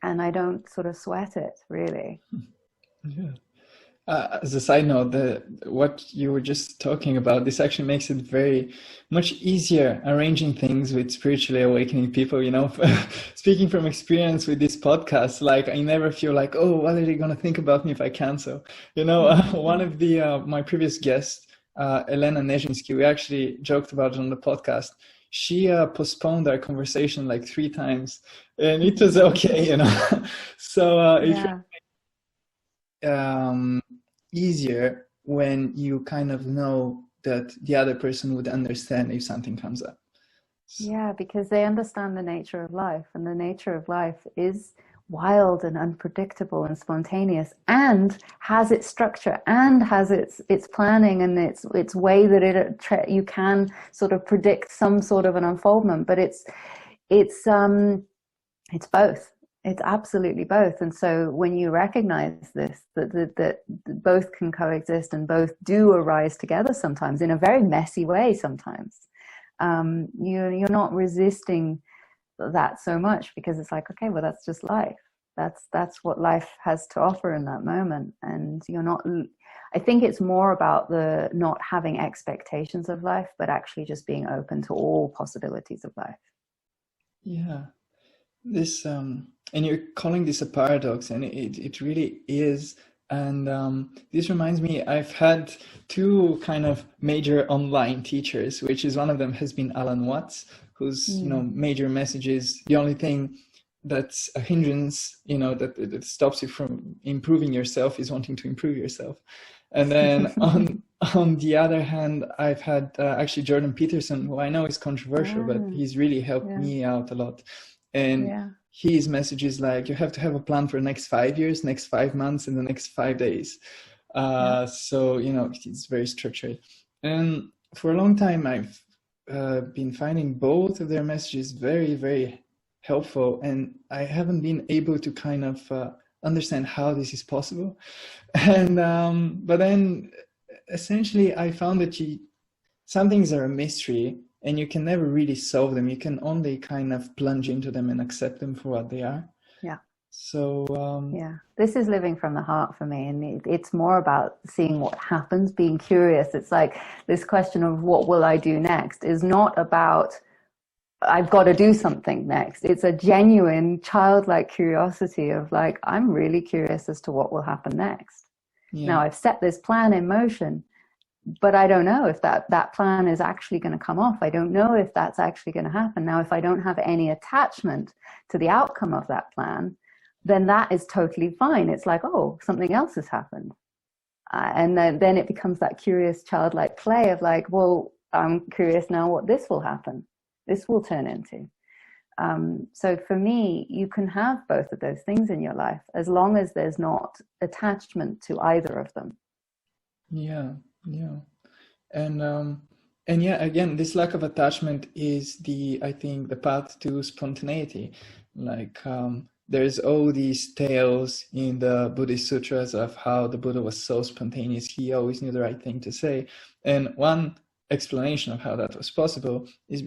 I don't sort of sweat it, really. Yeah. As a side note, what you were just talking about, this actually makes it very much easier arranging things with spiritually awakening people, you know. Speaking from experience with this podcast, like I never feel like, oh, what are they going to think about me if I cancel? You know, one of the my previous guests, Elena Nezinski, we actually joked about it on the podcast. She postponed our conversation like 3 times, and it was okay, you know. So Yeah. um, easier when you kind of know that the other person would understand if something comes up. Yeah, because they understand the nature of life, and the nature of life is wild and unpredictable and spontaneous, and has its structure and has its planning and its way that you can sort of predict some sort of an unfoldment, but it's both. It's absolutely both. And so when you recognize this, that both can coexist and both do arise together sometimes in a very messy way sometimes, you're not resisting that so much, because it's like, okay, well, that's just life. That's what life has to offer in that moment. And you're not, I think it's more about the not having expectations of life, but actually just being open to all possibilities of life. Yeah. This and you're calling this a paradox, and it really is. And this reminds me, I've had two kind of major online teachers, which is one of them has been Alan Watts, whose major message is the only thing that's a hindrance, that stops you from improving yourself is wanting to improve yourself. And then on the other hand, I've had actually Jordan Peterson, who I know is controversial, but he's really helped me out a lot. And his message is like, you have to have a plan for the next 5 years, next 5 months, and the next 5 days. So, it's very structured. And for a long time, I've been finding both of their messages very, very helpful. And I haven't been able to kind of understand how this is possible. And but then essentially I found that some things are a mystery, and you can never really solve them. You can only kind of plunge into them and accept them for what they are. Yeah. So this is living from the heart for me, and it's more about seeing what happens, being curious. It's like this question of what will I do next is not about I've got to do something next. It's a genuine childlike curiosity of like, I'm really curious as to what will happen next. Now I've set this plan in motion, but I don't know if that plan is actually going to come off. I don't know if that's actually going to happen. Now, if I don't have any attachment to the outcome of that plan, then that is totally fine. It's like, oh, something else has happened. And then it becomes that curious childlike play of like, well, I'm curious now what this will happen. This will turn into. So for me, you can have both of those things in your life as long as there's not attachment to either of them. Yeah. And again, this lack of attachment is I think the path to spontaneity. Like there's all these tales in the Buddhist sutras of how the Buddha was so spontaneous. He always knew the right thing to say. And one explanation of how that was possible is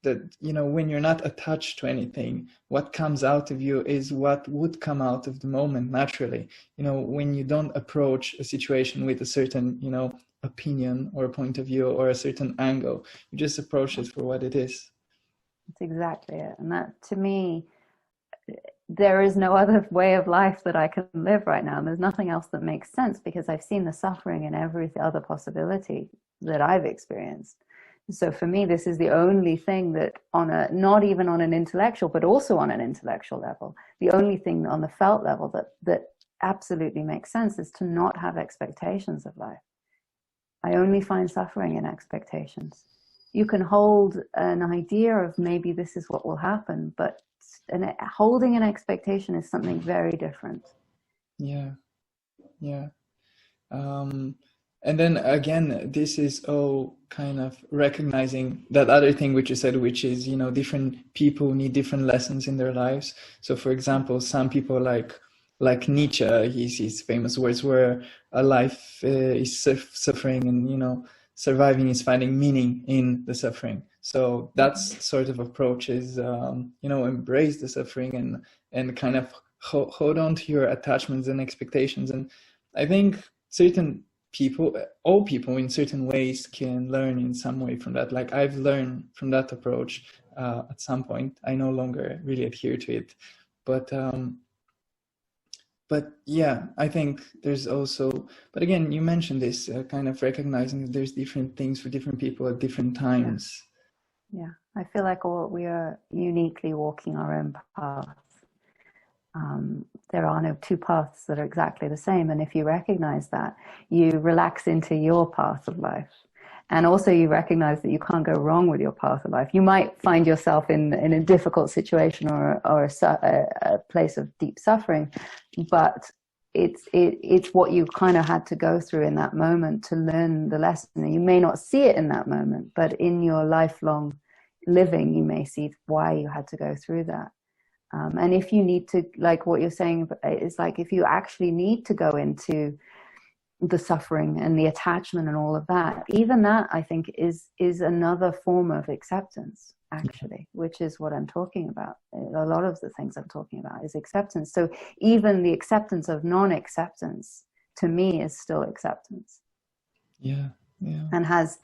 that, when you're not attached to anything, what comes out of you is what would come out of the moment naturally. When you don't approach a situation with a certain, opinion or a point of view or a certain angle, you just approach it for what it is. That's exactly it. And that, to me, there is no other way of life that I can live right now. And there's nothing else that makes sense, because I've seen the suffering in every other possibility that I've experienced. So for me, this is the only thing that not even on an intellectual, but also on an intellectual level, the only thing on the felt level that absolutely makes sense is to not have expectations of life. I only find suffering in expectations. You can hold an idea of maybe this is what will happen, but holding an expectation is something very different. Yeah. And then again, this is all kind of recognizing that other thing which you said, which is, different people need different lessons in their lives. So for example, some people like Nietzsche, his famous words were, a life is suffering, and, surviving is finding meaning in the suffering. So that's sort of approach is, embrace the suffering and kind of hold on to your attachments and expectations. And I think certain people, all people in certain ways can learn in some way from that. Like I've learned from that approach at some point. I no longer really adhere to it, but yeah, I think there's also, but again, you mentioned this kind of recognizing that there's different things for different people at different times. Yeah, I feel like we are uniquely walking our own path. There are no two paths that are exactly the same. And if you recognize that, you relax into your path of life. And also you recognize that you can't go wrong with your path of life. You might find yourself in a difficult situation or a place of deep suffering, but it's what you kind of had to go through in that moment to learn the lesson. And you may not see it in that moment, but in your lifelong living, you may see why you had to go through that. And if you need to, like what you're saying, is like if you actually need to go into the suffering and the attachment and all of that, even that I think is another form of acceptance, actually, which is what I'm talking about. A lot of the things I'm talking about is acceptance. So even the acceptance of non-acceptance to me is still acceptance. Yeah. Yeah. And has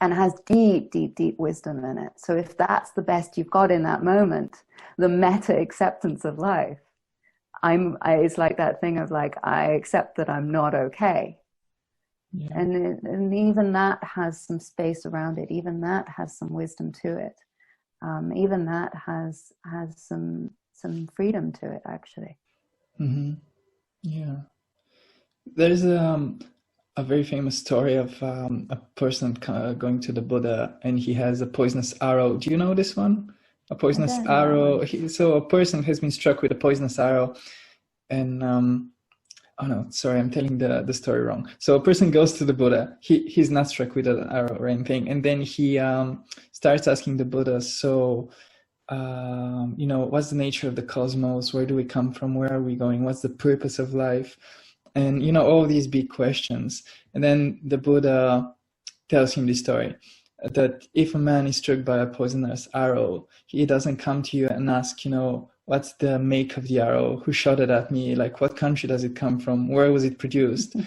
deep, deep, deep wisdom in it. So if that's the best you've got in that moment, the meta acceptance of life, it's like that thing of like, I accept that I'm not okay. Yeah. And even that has some space around it. Even that has some wisdom to it. Even that has some freedom to it, actually. Mm-hmm. Yeah. There's a very famous story of a person going to the Buddha, and he has a poisonous arrow. Do you know this one? A poisonous arrow. So a person has been struck with a poisonous arrow, and oh no, sorry, I'm telling the story wrong. So a person goes to the Buddha. He's not struck with an arrow or anything, and then he starts asking the Buddha, so what's the nature of the cosmos? Where do we come from? Where are we going? What's the purpose of life? And all these big questions. And then the Buddha tells him this story, that if a man is struck by a poisonous arrow, he doesn't come to you and ask, what's the make of the arrow? Who shot it at me? Like, what country does it come from? Where was it produced?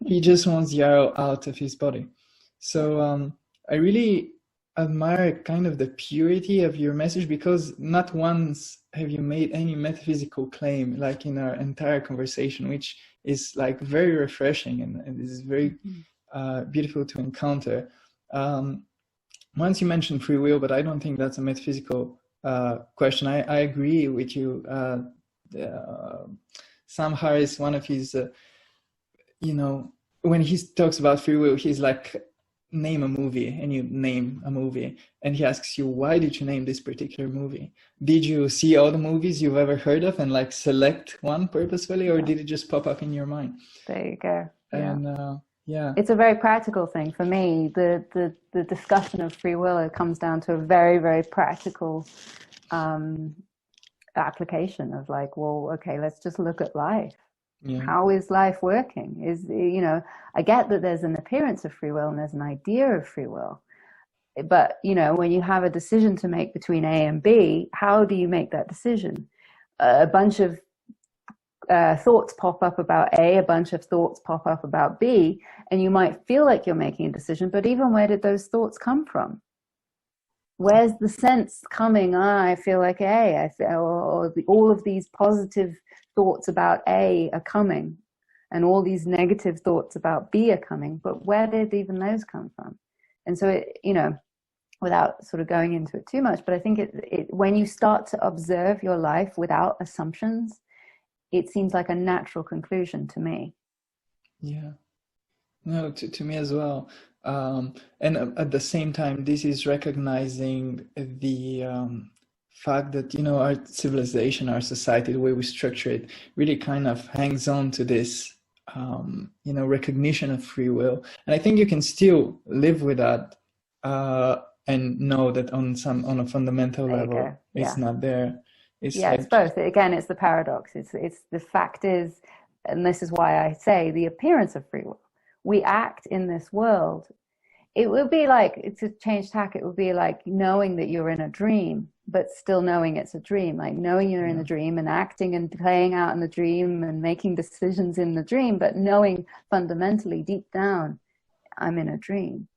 He just wants the arrow out of his body. So I really admire kind of the purity of your message, because not once have you made any metaphysical claim, like in our entire conversation, which is like very refreshing and is very beautiful to encounter. Once you mentioned free will, but I don't think that's a metaphysical question. I agree with you. Sam Harris, one of his, when he talks about free will, he's like, name a movie, and you name a movie, and he asks you, why did you name this particular movie? Did you see all the movies you've ever heard of and like select one purposefully, or did it just pop up in your mind? There you go. And yeah, it's a very practical thing for me. The discussion of free will, it comes down to a very, very practical application of like, well, okay, let's just look at life. Yeah. How is life working? I get that there's an appearance of free will and there's an idea of free will. But, when you have a decision to make between A and B, how do you make that decision? A bunch of thoughts pop up about A, a bunch of thoughts pop up about B, and you might feel like you're making a decision, but even where did those thoughts come from? Where's the sense coming? I feel like A, or all of these positive thoughts about A are coming, and all these negative thoughts about B are coming, but where did even those come from? And so without sort of going into it too much, but I think when you start to observe your life without assumptions, it seems like a natural conclusion to me. Yeah. No, to me as well. And at the same time, this is recognizing the fact that, our civilization, our society, the way we structure it, really kind of hangs on to this, recognition of free will. And I think you can still live with that and know that on a fundamental level, it's not there. It's both. Again, it's the paradox. It's the fact is, and this is why I say the appearance of free will. We act in this world it would be like, to change tack, it would be like knowing that you're in a dream, but still knowing it's a dream, like knowing you're in a dream and acting and playing out in the dream and making decisions in the dream, but knowing fundamentally deep down, I'm in a dream.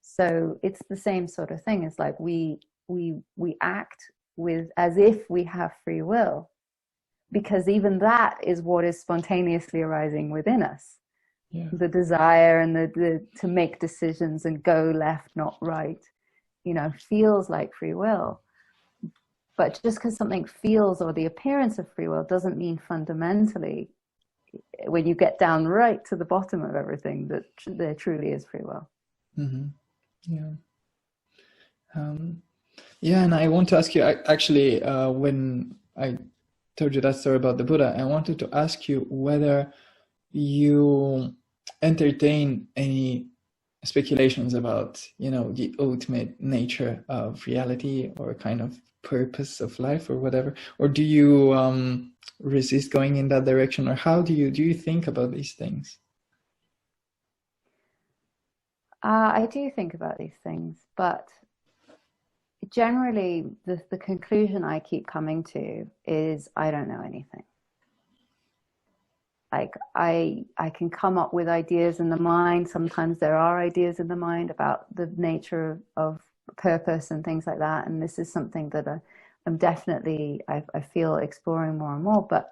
So it's the same sort of thing. It's like we act with as if we have free will, because even that is what is spontaneously arising within us. Yeah. The desire and the to make decisions and go left, not right, feels like free will. But just because something feels, or the appearance of free will, doesn't mean fundamentally, when you get down right to the bottom of everything, that there truly is free will. Mm-hmm. Yeah. Yeah, and I want to ask you, actually, when I told you that story about the Buddha, I wanted to ask you whether you entertain any speculations about, the ultimate nature of reality or kind of purpose of life or whatever, or do you resist going in that direction, or how do you think about these things? I do think about these things, but generally the conclusion I keep coming to is I don't know anything. Like I can come up with ideas in the mind. Sometimes there are ideas in the mind about the nature of purpose and things like that. And this is something that I'm definitely, I feel, exploring more and more. But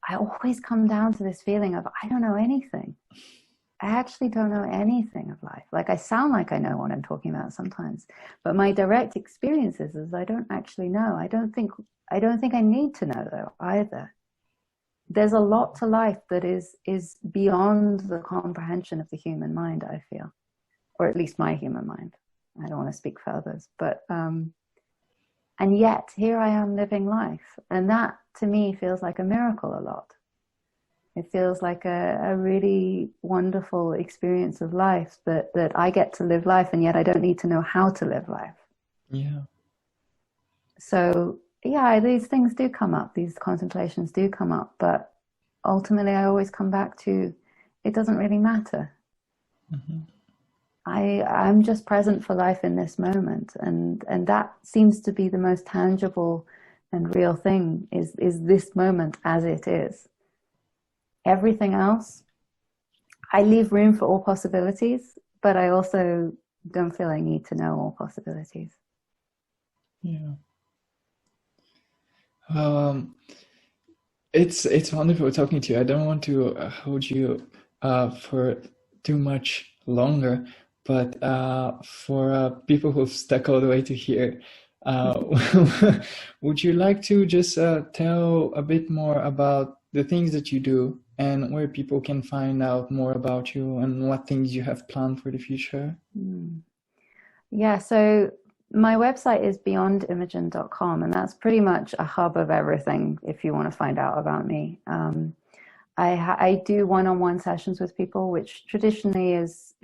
I always come down to this feeling of I don't know anything. I actually don't know anything of life. Like I sound like I know what I'm talking about sometimes, but my direct experiences is I don't actually know. I don't think I need to know though either. There's a lot to life that is beyond the comprehension of the human mind, I feel, or at least my human mind. I don't want to speak for others, but and yet here I am living life, and that to me feels like a miracle a lot. It feels like a really wonderful experience of life that I get to live life, and yet I don't need to know how to live life. Yeah. So yeah, these things do come up, these contemplations do come up, but ultimately I always come back to it doesn't really matter. Mm-hmm. I'm just present for life in this moment, and that seems to be the most tangible and real thing is this moment as it is. Everything else, I leave room for all possibilities, but I also don't feel I need to know all possibilities. Yeah. It's wonderful talking to you. I don't want to hold you for too much longer, but for people who've stuck all the way to here, would you like to just tell a bit more about the things that you do and where people can find out more about you and what things you have planned for the future? Yeah, so my website is beyondimogen.com, and that's pretty much a hub of everything if you want to find out about me. I do one-on-one sessions with people, which traditionally is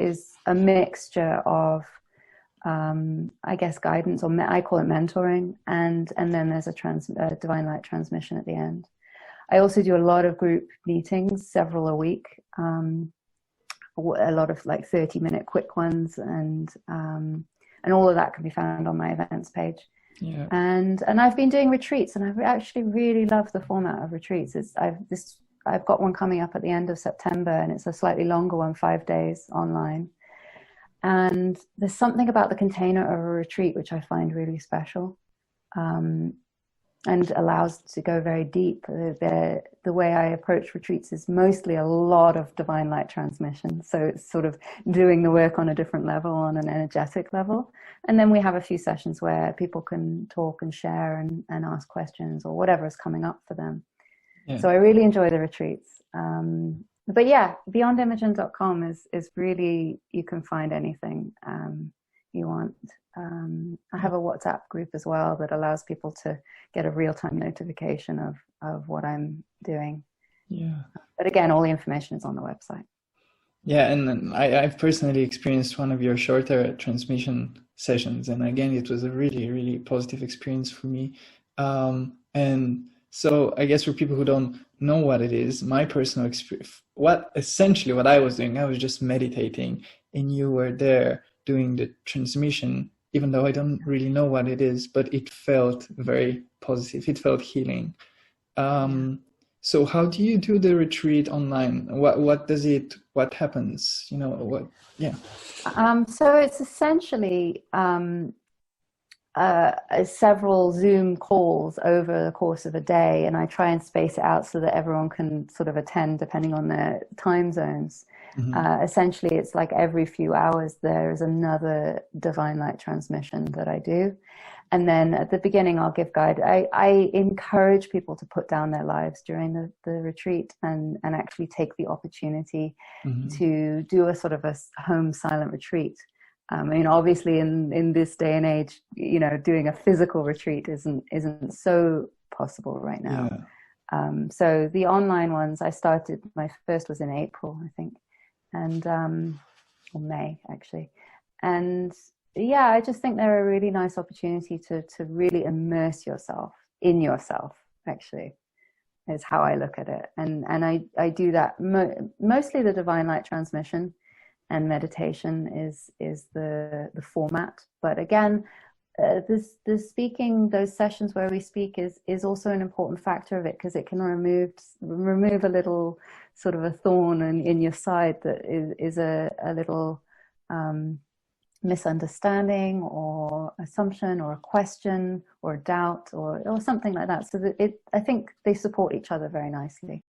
a mixture of, I guess, guidance, or I call it mentoring, and then there's a divine light transmission at the end. I also do a lot of group meetings, several a week, a lot of like 30-minute quick ones, and all of that can be found on my events page. Yeah. And I've been doing retreats, and I've actually really loved the format of retreats. I've got one coming up at the end of September, and it's a slightly longer one, 5 days online. And there's something about the container of a retreat which I find really special, and allows to go very deep. The way I approach retreats is mostly a lot of divine light transmission. So it's sort of doing the work on a different level, on an energetic level. And then we have a few sessions where people can talk and share and ask questions or whatever is coming up for them. Yeah. So I really enjoy the retreats. But yeah, beyondimogen.com is really, you can find anything you want. I have a WhatsApp group as well that allows people to get a real-time notification of what I'm doing. Yeah. But again, all the information is on the website. Yeah, and I've personally experienced one of your shorter transmission sessions, and again, it was a really, really positive experience for me. And so I guess for people who don't know what it is, my personal experience, what I was doing, I was just meditating, and you were there doing the transmission, even though I don't really know what it is, but it felt very positive. It felt healing. So how do you do the retreat online? What happens? So it's essentially several Zoom calls over the course of a day, and I try and space it out so that everyone can sort of attend depending on their time zones. Essentially, it's like every few hours there is another divine light transmission that I do. And then at the beginning, I'll give guide. I encourage people to put down their lives during the retreat and actually take the opportunity to do a sort of a home silent retreat. I mean, obviously, in this day and age, doing a physical retreat isn't so possible right now. So the online ones, I started. My first was in April, I think, and or May actually, and yeah, I just think they're a really nice opportunity to really immerse yourself in yourself. Actually, is how I look at it, and I do that mostly the divine light transmission. And meditation is the format, but again, the speaking, those sessions where we speak is also an important factor of it, because it can remove a little sort of a thorn in your side that is a little misunderstanding or assumption or a question or a doubt or something like that. So that I think they support each other very nicely.